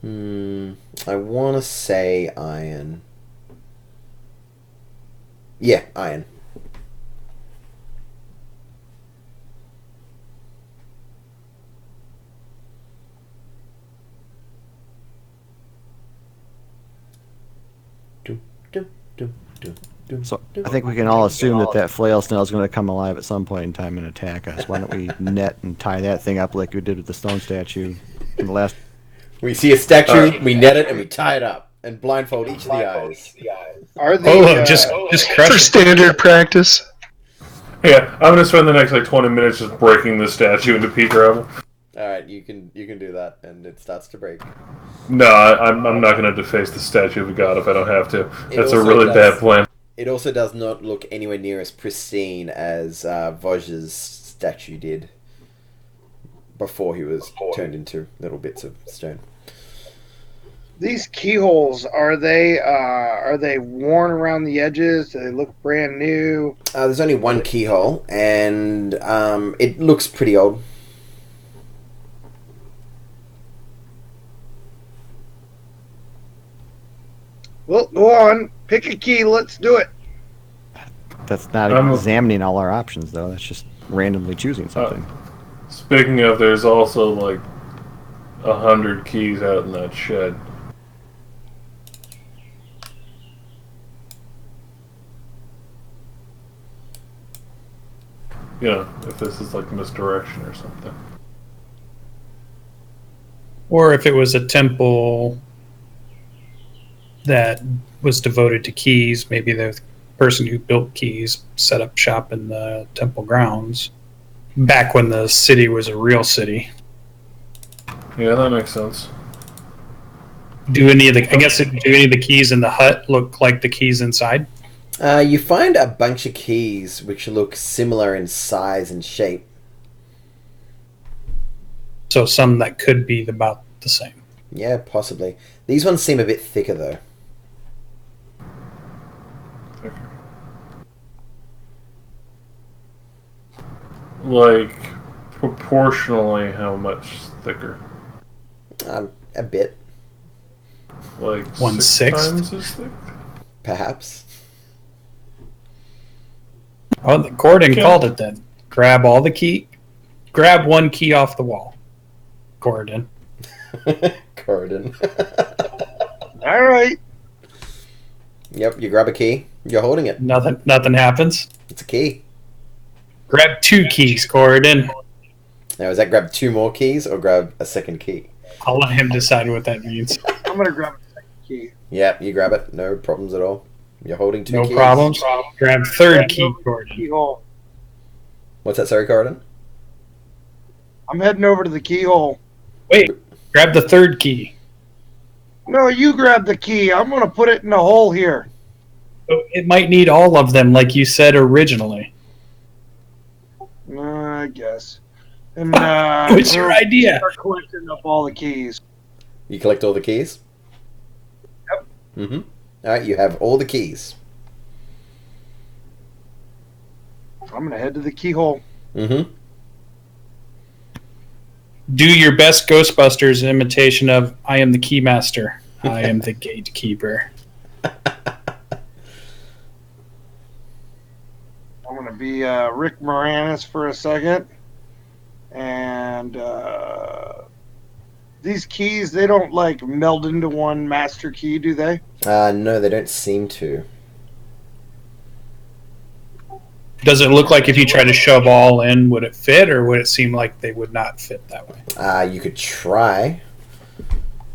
I want to say iron. Yeah, iron. So I think we can all assume that flail snail is going to come alive at some point in time and attack us. Why don't we net and tie that thing up like we did with the stone statue in the last? We see a statue, we net it, and we tie it up and blindfold each of the eyes. Are they? Just For crush it. standard practice. Yeah, I'm gonna spend the next 20 minutes just breaking the statue into pea gravel. All right, you can do that, and it starts to break. No, I'm not gonna deface the statue of a god if I don't have to. That's a also really does- bad plan. It also does not look anywhere near as pristine as Vosge's statue did before he was turned into little bits of stone. These keyholes, are they worn around the edges? Do they look brand new? There's only one keyhole, and it looks pretty old. Well, go on. Pick a key. Let's do it. That's not examining all our options, though. That's just randomly choosing something. Speaking of, there's also like 100 keys out in that shed. You know, if this is like misdirection or something. Or if it was a temple that was devoted to keys, maybe the person who built keys set up shop in the temple grounds back when the city was a real city. Yeah, that makes sense. Do any of the keys in the hut look like the keys inside? You find a bunch of keys which look similar in size and shape. So some that could be about the same. Yeah, possibly. These ones seem a bit thicker, though. Like, proportionally, how much thicker? A bit, Like 1/6? times as thick? perhaps. Oh, Gordon Okay. called it then. Grab one key off the wall. Gordon. Corridon. All right. Yep, you grab a key. You're holding it. Nothing happens. It's a key. Grab 2 keys, Gordon. Now, is that grab 2 more keys or grab a second key? I'll let him decide what that means. I'm gonna grab a second key. Yep, you grab it. No problems at all. You're holding 2 No keys. problems. Grab 3rd key, Gordon. Keyhole. What's that, sorry, Corridon? I'm heading over to the keyhole. Wait, grab the 3rd key. No, you grab the key. I'm gonna put it in the hole here. It might need all of them, like you said originally. I guess. And What's your idea? start collecting up all the keys. You collect all the keys? Yep. Mm-hmm. Alright, you have all the keys. I'm gonna head to the keyhole. Mm-hmm. Do your best Ghostbusters imitation of I am the keymaster. I am the gatekeeper. I'm gonna be Rick Moranis for a second. And these keys, they don't like meld into one master key, do they? No, they don't seem to. Does it look like if you try to shove all in, would it fit, or would it seem like they would not fit that way? You could try.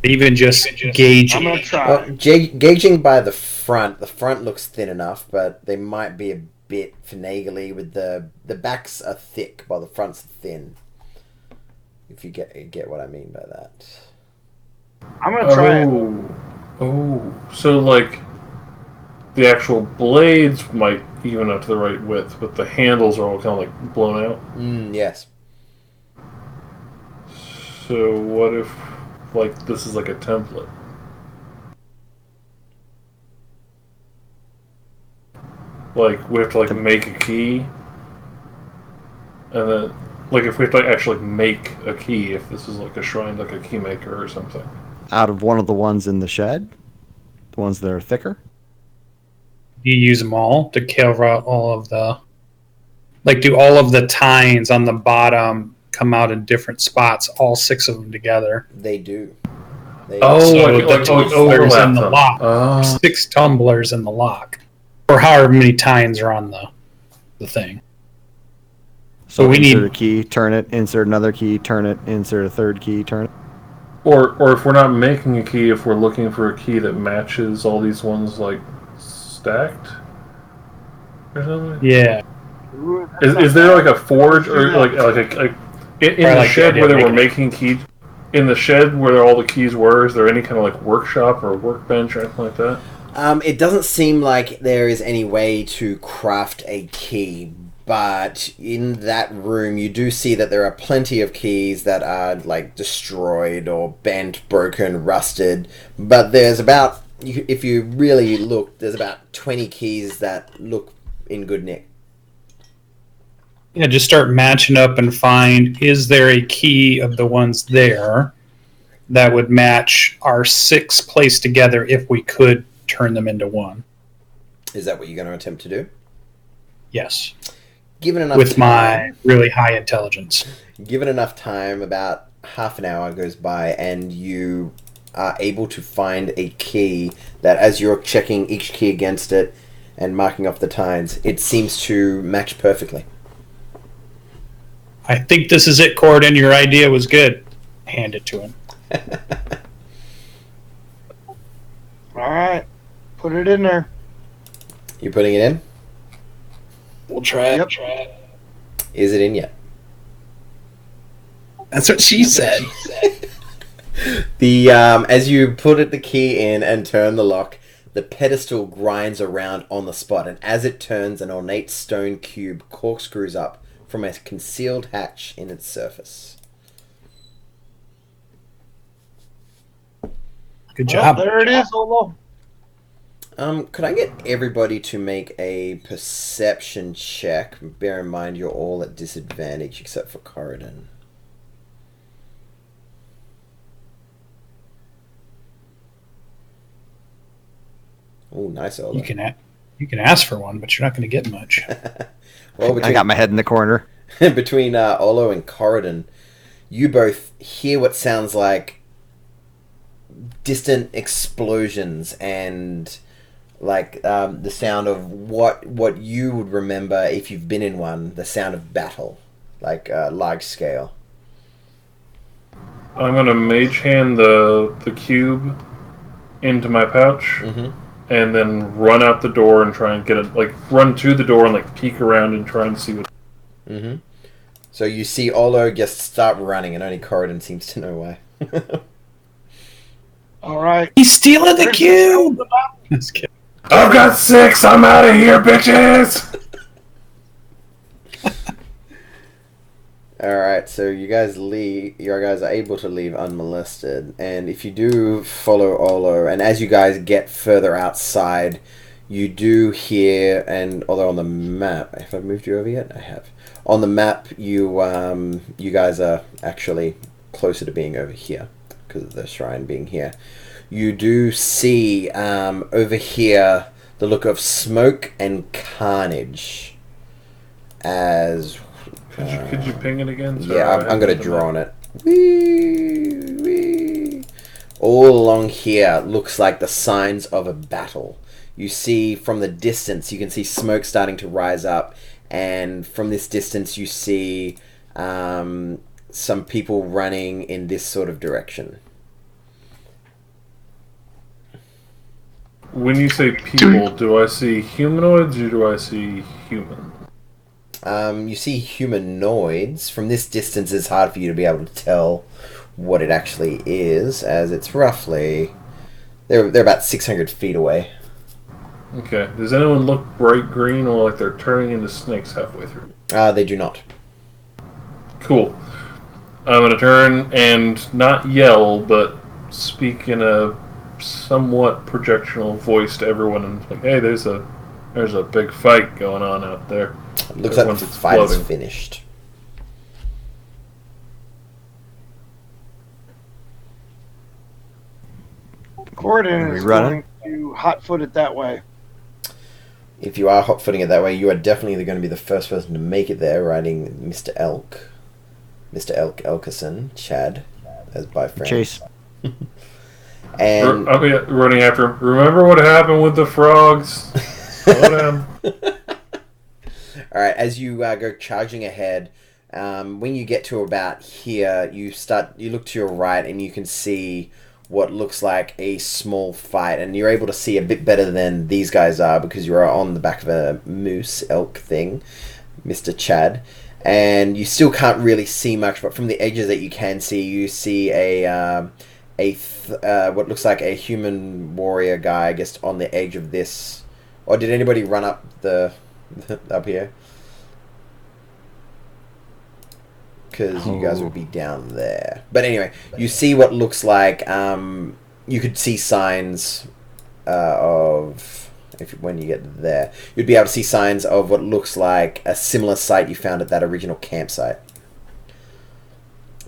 Even just gauging. I'm gonna try. Well, gauging by the front looks thin enough, but they might be a bit finagly with the backs are thick while the front's thin. If you get what I mean by that. I'm gonna try it. Oh, so like the actual blades might even up to the right width, but the handles are all kind of like blown out. Yes. So what if like this is like a template? Like we have to like make a key, and then like if we have to like, actually make a key, if this is like a shrine, like a key maker or something. Out of one of the ones in the shed, the ones that are thicker. Do you use them all to cover out all of the... Like, do all of the tines on the bottom come out in different spots, all 6 of them together? They do. So like the tumblers overlap in the them. lock. Oh. 6 tumblers in the lock. or however many tines are on the thing. So we insert need a key, turn it, insert another key, turn it, insert a third key, turn it. Or if we're not making a key, if we're looking for a key that matches all these ones like stacked or something. Yeah. Is there like a forge or like in the like shed the where they idea were of making keys? In the shed where all the keys were, is there any kind of like workshop or workbench or anything like that? It doesn't seem like there is any way to craft a key, but in that room you do see that there are plenty of keys that are like destroyed or bent, broken, rusted. But there's about, if you really look, there's about 20 keys that look in good nick. Yeah, just start matching up and find, is there a key of the ones there that would match our 6 placed together if we could turn them into one? Is that what you're going to attempt to do? Yes. Given enough with time, my really high intelligence. Given enough time, about half an hour goes by and you are able to find a key that, as you're checking each key against it and marking off the tines, it seems to match perfectly. I think this is it, Corden. Your idea was good. Hand it to him. All right. Put it in there. You putting it in? We'll try it. Yep. Is it in yet? That's what she said. The as you put the key in and turn the lock, the pedestal grinds around on the spot, and as it turns, an ornate stone cube corkscrews up from a concealed hatch in its surface. Good job. There it is, Olo. Could I get everybody to make a perception check? Bear in mind you're all at disadvantage except for Corridon. Oh, nice, Olo. You can ask for one, but you're not going to get much. Well, I got my head in the corner. Between Olo and Corridon, you both hear what sounds like distant explosions and like the sound of what you would remember if you've been in one, the sound of battle, like large scale. I'm gonna mage hand the cube into my pouch, and then run out the door and try and get it. Like run to the door and like peek around and try and see what. So you see Olo just start running, and only Corridon seems to know why. All right. He's stealing the cube! Just kidding. I've got 6. I'm out of here, bitches. All right, so you guys are able to leave unmolested, and if you do follow Olo, and as you guys get further outside, you do hear, and although on the map, have I moved you over yet? I have. On the map, you guys are actually closer to being over here because of the shrine being here. You do see over here the look of smoke and carnage as. Could you ping it again? Sorry, Yeah, I'm going to draw on it. Whee, whee. All along here looks like the signs of a battle. You see from the distance, you can see smoke starting to rise up, and from this distance you see some people running in this sort of direction. When you say people, do I see humanoids or do I see human? You see humanoids. From this distance, it's hard for you to be able to tell what it actually is, as it's roughly... They're about 600 feet away. Okay. Does anyone look bright green or like they're turning into snakes halfway through? They do not. Cool. I'm going to turn and not yell, but speak in a somewhat projectional voice to everyone and like, hey, there's a big fight going on out there. It looks like the fight is finished. Corden is going to hot-foot it that way. If you are hot-footing it that way, you are definitely going to be the first person to make it there, riding Mr. Elk. Mr. Elkerson, Chad, as by friends. Chase. And running after him. Remember what happened with the frogs? Slow down. All right, as you go charging ahead, when you get to about here, you look to your right and you can see what looks like a small fight, and you're able to see a bit better than these guys are because you're on the back of a moose elk thing, Mr. Chad, and you still can't really see much, but from the edges that you can see, you see what looks like a human warrior guy, I guess, on the edge of this. Or did anybody run up up here? Because you guys would be down there. But anyway, you see what looks like, you could see signs when you get there, you'd be able to see signs of what looks like a similar site you found at that original campsite.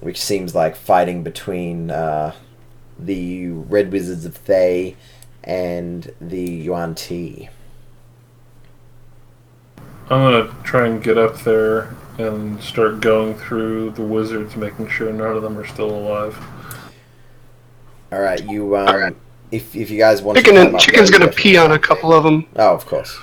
Which seems like fighting between the Red Wizards of Thay and the Yuan Ti. I'm going to try and get up there and start going through the wizards, making sure none of them are still alive. Alright, if you guys want to... Chicken's going to pee on a couple of them. Oh, of course.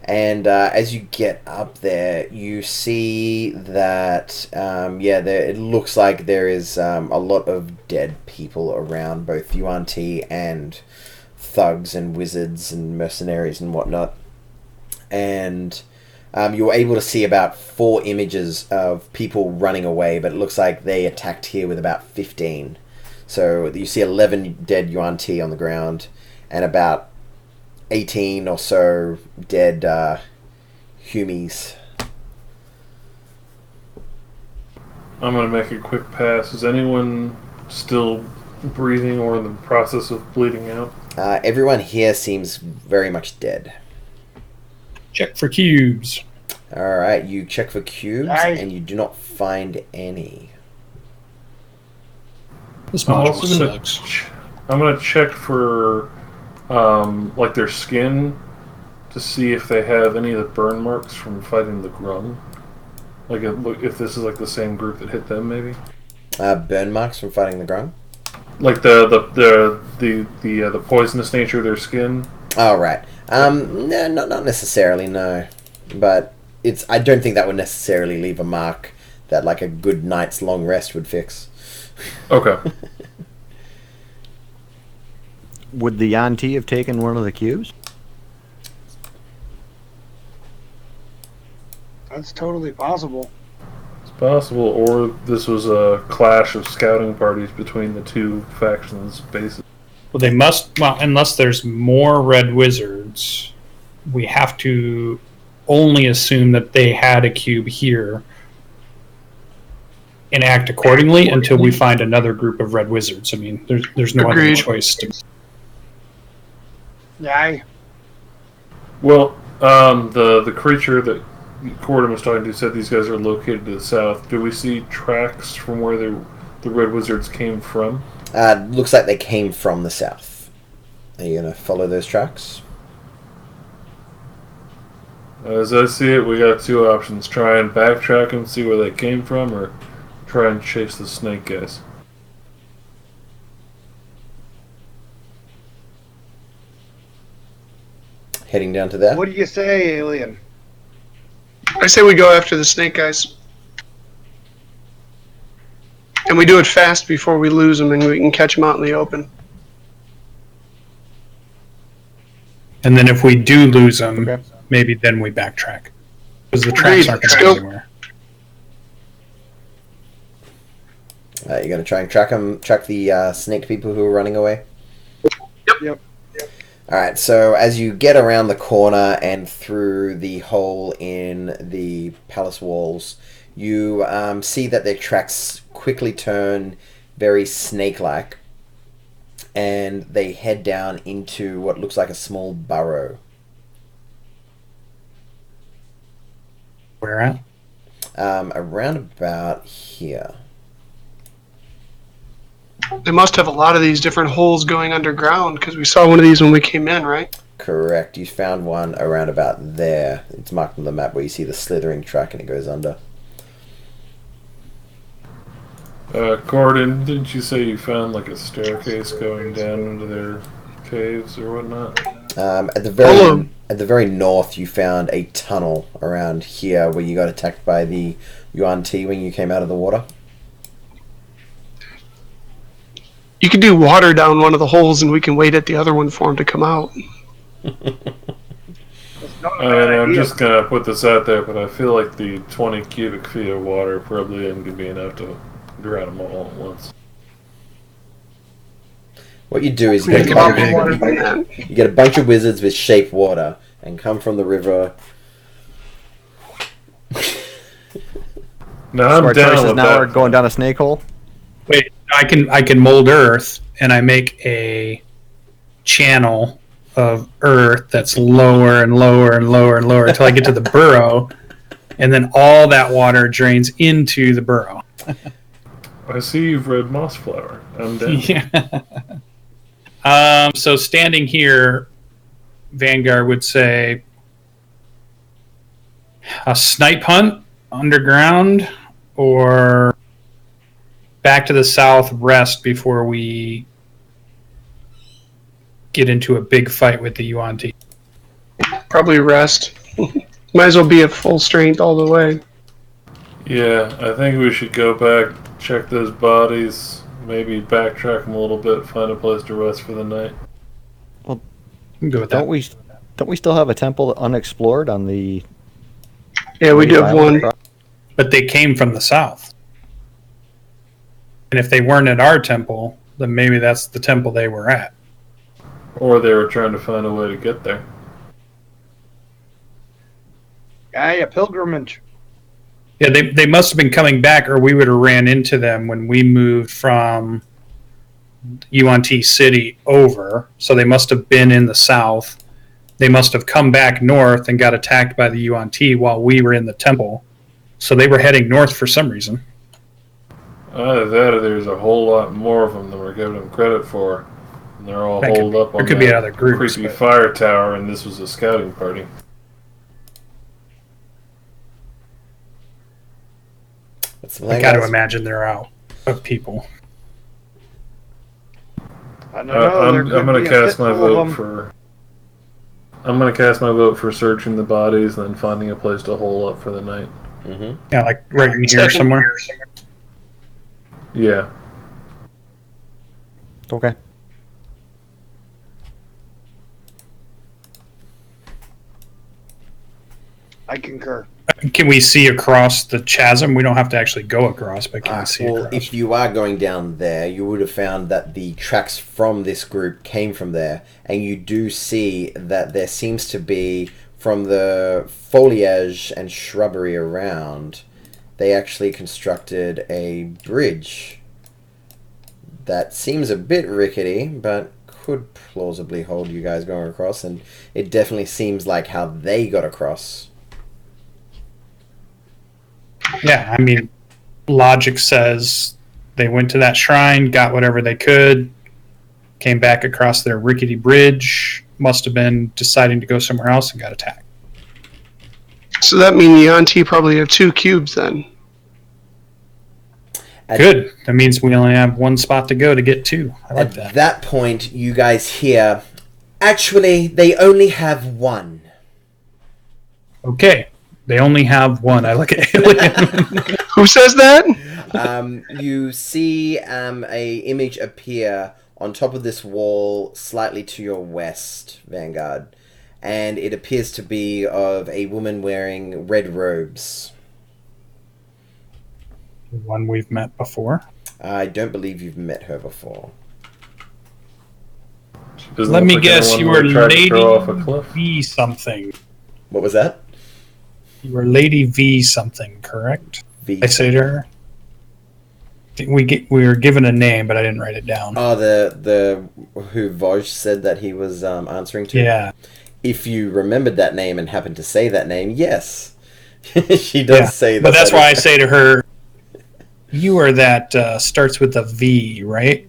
And as you get up there, you see that, it looks like there is a lot of dead people around, both Yuan Ti and thugs and wizards and mercenaries and whatnot. And you're able to see about 4 images of people running away, but it looks like they attacked here with about 15. So you see 11 dead Yuan Ti on the ground, and about 18 or so dead Humies. I'm going to make a quick pass. Is anyone still breathing or in the process of bleeding out? Everyone here seems very much dead. Check for cubes. Alright, you check for cubes, and you do not find any. This module sucks. I'm going to check for like their skin to see if they have any of the burn marks from fighting the Grung. Like if this is like the same group that hit them, maybe. Burn marks from fighting the Grung? Like the poisonous nature of their skin. Oh right. No, not necessarily. No, but I don't think that would necessarily leave a mark that like a good night's long rest would fix. Okay. Would the Yuan Ti have taken one of the cubes? That's totally possible. It's possible, or this was a clash of scouting parties between the two factions' bases. Well, they must. Well, unless there's more Red Wizards, we have to only assume that they had a cube here and act accordingly until we find another group of Red Wizards. I mean, there's no other choice. Yeah. Well, the creature that Corden was talking to said these guys are located to the south. Do we see tracks from where the Red Wizards came from? Looks like they came from the south. Are you going to follow those tracks? As I see it, we got 2 options. Try and backtrack and see where they came from, or try and chase the snake guys. Heading down to there? What do you say, alien? I say we go after the snake guys. And we do it fast before we lose them and we can catch them out in the open. And then if we do lose them, maybe then we backtrack. Because the tracks aren't going to go anywhere. You're going to try and track the snake people who are running away? Yep. Alright, so as you get around the corner and through the hole in the palace walls, you see that their tracks quickly turn very snake-like, and they head down into what looks like a small burrow. Where at? Around about here. They must have a lot of these different holes going underground because we saw one of these when we came in, right? Correct. You found one around about there. It's marked on the map where you see the slithering track and it goes under. Corden, didn't you say you found like a staircase going down into their caves or whatnot? At the very north, you found a tunnel around here where you got attacked by the Yuan Ti when you came out of the water. You can do water down one of the holes, and we can wait at the other one for him to come out. I'm just gonna put this out there, but I feel like the 20 cubic feet of water probably isn't gonna be enough to drown them all at once. What you do is you get a bunch of wizards with shape water and come from the river. No, I'm down with now that. are going down a snake hole. Wait, I can mold earth, and I make a channel of earth that's lower and lower and lower and lower until I get to the burrow, and then all that water drains into the burrow. I see you've read Mossflower. I'm down. Yeah. So standing here, Vanguard would say a snipe hunt underground, or back to the south, rest before we get into a big fight with the Yuan Ti. Probably rest. Might as well be at full strength all the way. Yeah, I think we should go back, check those bodies, maybe backtrack them a little bit, find a place to rest for the night. Well, Go with don't we still have a temple unexplored on the? Yeah, we do have one. But they came from the south. And if they weren't at our temple, then maybe that's the temple they were at. Or they were trying to find a way to get there. A pilgrimage. Yeah, they must have been coming back, or we would have ran into them when we moved from Yuan Ti City over. So they must have been in the south. They must have come back north and got attacked by the Yuan Ti while we were in the temple. So they were heading north for some reason. Either that or there's a whole lot more of them than we're giving them credit for. And they're all holed up on there could be other groups, creepy but fire tower, and this was a scouting party. I got to imagine they're out of people. I don't know. I'm going to cast my vote for. I'm going to cast my vote for searching the bodies and then finding a place to hole up for the night. Mm-hmm. Yeah, like right in here somewhere. Yeah. Okay. I concur. Can we see across the chasm? We don't have to actually go across, but can we see Well, across? if you are going down there, you would have found that the tracks from this group came from there, and you do see that there seems to be, from the foliage and shrubbery around, they actually constructed a bridge that seems a bit rickety, but could plausibly hold you guys going across, and it definitely seems like how they got across. Yeah, I mean, logic says they went to that shrine, got whatever they could, came back across their rickety bridge, must have been deciding to go somewhere else and got attacked. So that means the Yuan Ti probably have 2 cubes then. Good. That means we only have one spot to go to get 2. I like that. At that point, you guys hear, actually, they only have 1. Okay. They only have 1. I look at Alien. Who says that? You see a image appear on top of this wall slightly to your west, Vanguard. And it appears to be of a woman wearing red robes. One we've met before. I don't believe you've met her before. Let me guess, you were Lady off a cliff. V something. What was that? You were Lady V something, correct? V. I say to her. We were given a name, but I didn't write it down. Oh, the who Vaj said that he was answering to? Yeah. If you remembered that name and happened to say that name, yes. She does say that. But that's why I say to her, you are that starts with a V, right?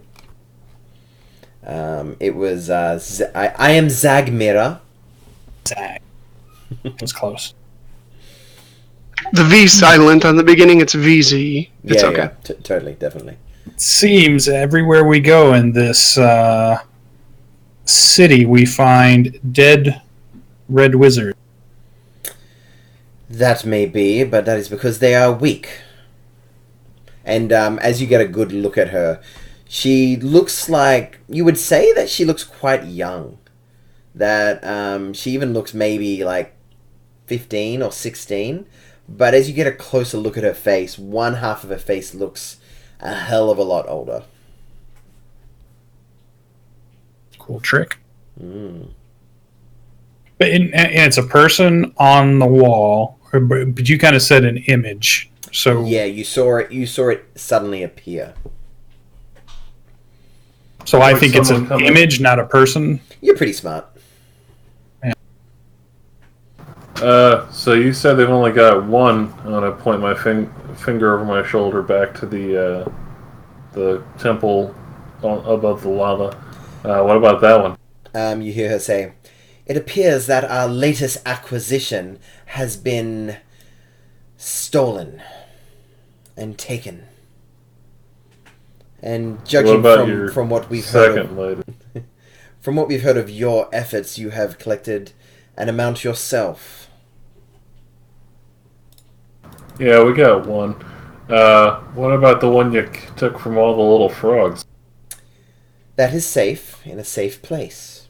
It was, I am Zagmira. Zag. It was close. The V silent on the beginning. It's VZ. It's Yeah, okay. yeah, totally, definitely. It seems everywhere we go in this city, we find dead red wizards. That may be, but that is because they are weak. And as you get a good look at her, she looks like... You would say that she looks quite young. That she even looks maybe like 15 or 16. But as you get a closer look at her face, one half of her face looks a hell of a lot older. Cool trick. But and it's a person on the wall, but you kind of said an image. So yeah, you saw it suddenly appear. So I think it's an image, not a person. You're pretty smart. So you said they've only got one. I'm gonna point my finger over my shoulder back to the temple above the lava. What about that one? You hear her say, "It appears that our latest acquisition has been stolen and taken. And judging from what we've heard of your efforts, you have collected an amount yourself." Yeah, we got one. What about the one you took from all the little frogs? That is safe, in a safe place.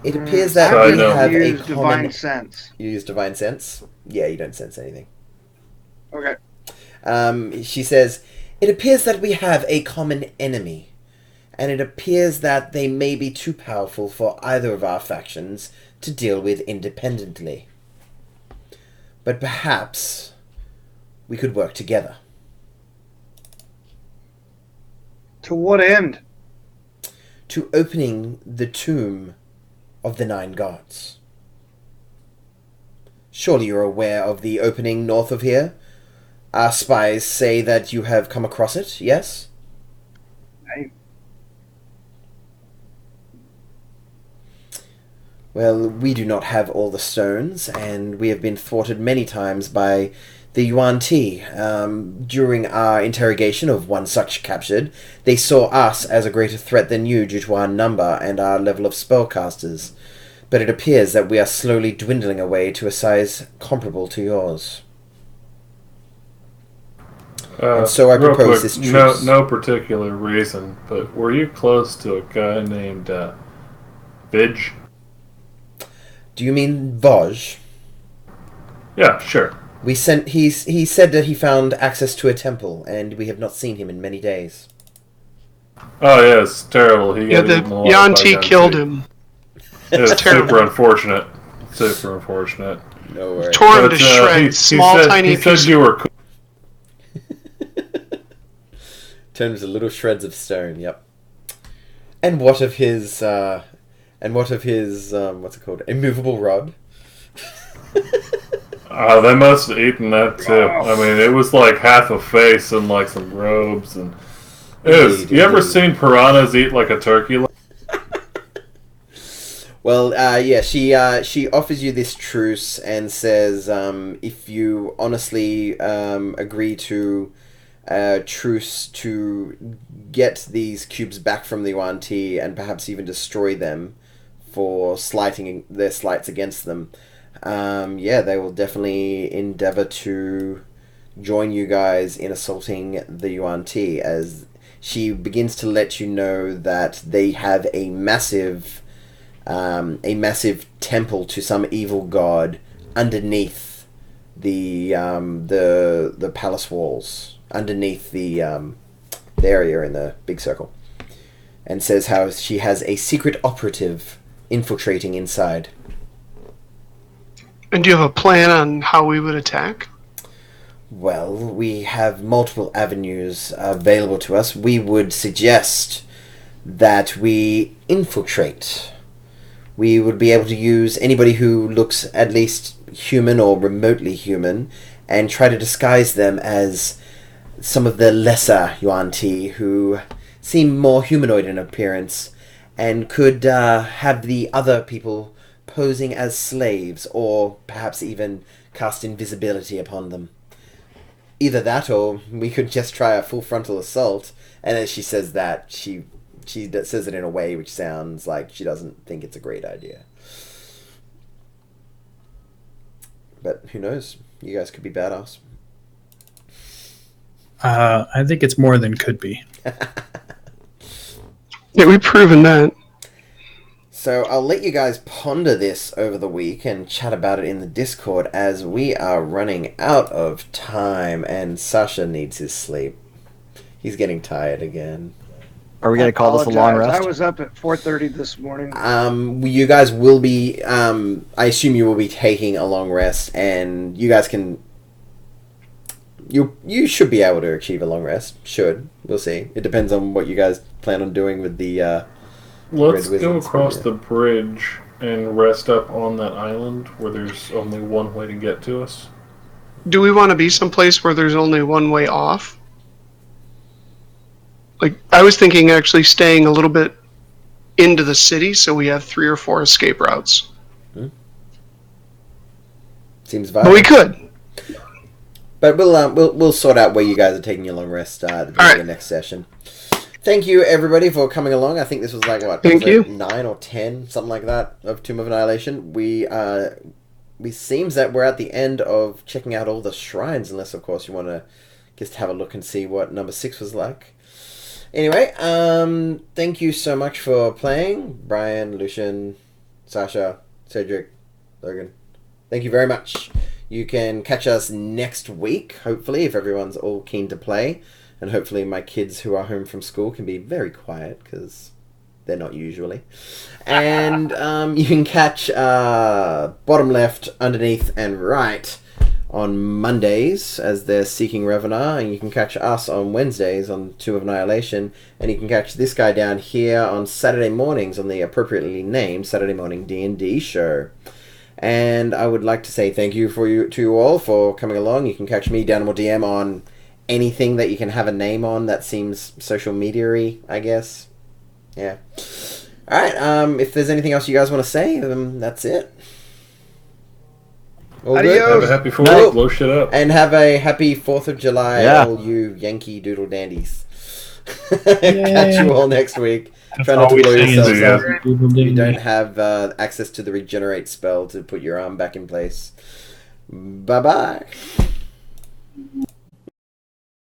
It appears that we have a common... divine sense. You use divine sense? Yeah, you don't sense anything. Okay. She says, "It appears that we have a common enemy, and it appears that they may be too powerful for either of our factions to deal with independently. But perhaps we could work together." To what end? To opening the tomb of the 9 gods. Surely you're aware of the opening north of here? Our spies say that you have come across it, yes? Well, we do not have all the stones, and we have been thwarted many times by the Yuan Ti. During our interrogation of one such captured, they saw us as a greater threat than you due to our number and our level of spellcasters. But it appears that we are slowly dwindling away to a size comparable to yours. And so I propose this truce. No particular reason, but were you close to a guy named Vidge? Do you mean Vaj? Yeah, sure. He said that he found access to a temple, and we have not seen him in many days. Oh yeah, it's terrible. The Yuan Ti killed him. It's super unfortunate. Super unfortunate. No worries. Tore him to shreds. Tiny He said you were cool. Turned into little shreds of stone. Yep. And what of his? What's it called? Immovable rod. They must have eaten that too. I mean, it was like half a face and like some robes and. You ever seen piranhas eat like a turkey? Well, yeah, she offers you this truce and says, if you honestly agree to truce to get these cubes back from the Yuan Ti and perhaps even destroy them for slighting their slights against them, yeah, they will definitely endeavor to join you guys in assaulting the Yuan Ti, as she begins to let you know that they have a massive temple to some evil god underneath the palace walls, underneath the area in the big circle, and says how she has a secret operative infiltrating inside. And do you have a plan on how we would attack? Well, we have multiple avenues available to us. We would suggest that we infiltrate. We would be able to use anybody who looks at least human or remotely human and try to disguise them as some of the lesser Yuan Ti who seem more humanoid in appearance and could have the other people posing as slaves or perhaps even cast invisibility upon them. either that or we could just try a full frontal assault. And as she says that, she says it in a way which sounds like she doesn't think it's a great idea. But who knows? You guys could be badass. I think it's more than could be. Yeah, we've proven that. So I'll let you guys ponder this over the week and chat about it in the Discord, as we are running out of time and Sasha needs his sleep. He's getting tired again. Are we going to call this a long rest? I was up at 4:30 this morning. You guys will be, I assume you will be taking a long rest, and you guys can, you should be able to achieve a long rest. We'll see. It depends on what you guys plan on doing with the, let's go across the bridge and rest up on that island where there's only one way to get to us. Do we want to be someplace where there's only one way off? Like, I was thinking actually staying a little bit into the city so we have 3 or 4 escape routes. Seems viable. But we could. But we'll sort out where you guys are taking your long rest at the beginning of the next session. Thank you, everybody, for coming along. I think this was like, what? Thank you. 9 or 10, something like that, of Tomb of Annihilation. We seems that we're at the end of checking out all the shrines, unless, of course, you want to just have a look and see what number 6 was like. Anyway, thank you so much for playing. Brian, Lucian, Sasha, Cedric, Logan. Thank you very much. You can catch us next week, hopefully, if everyone's all keen to play. And hopefully my kids who are home from school can be very quiet, because they're not usually. And you can catch bottom left, underneath, and right on Mondays as they're Seeking Revenar. And you can catch us on Wednesdays on Tomb of Annihilation. And you can catch this guy down here on Saturday mornings on the appropriately named Saturday Morning D&D show. And I would like to say thank you to you all for coming along. You can catch me, DanimalDM, on anything that you can have a name on that seems social media-y, I guess. Yeah. Alright, if there's anything else you guys want to say, that's it. All good? Have a happy 4th, blow shit up. And have a happy 4th of July, all you Yankee Doodle dandies. Catch you all next week. Try not to blow yourselves up. You don't have access to the regenerate spell to put your arm back in place. Bye-bye.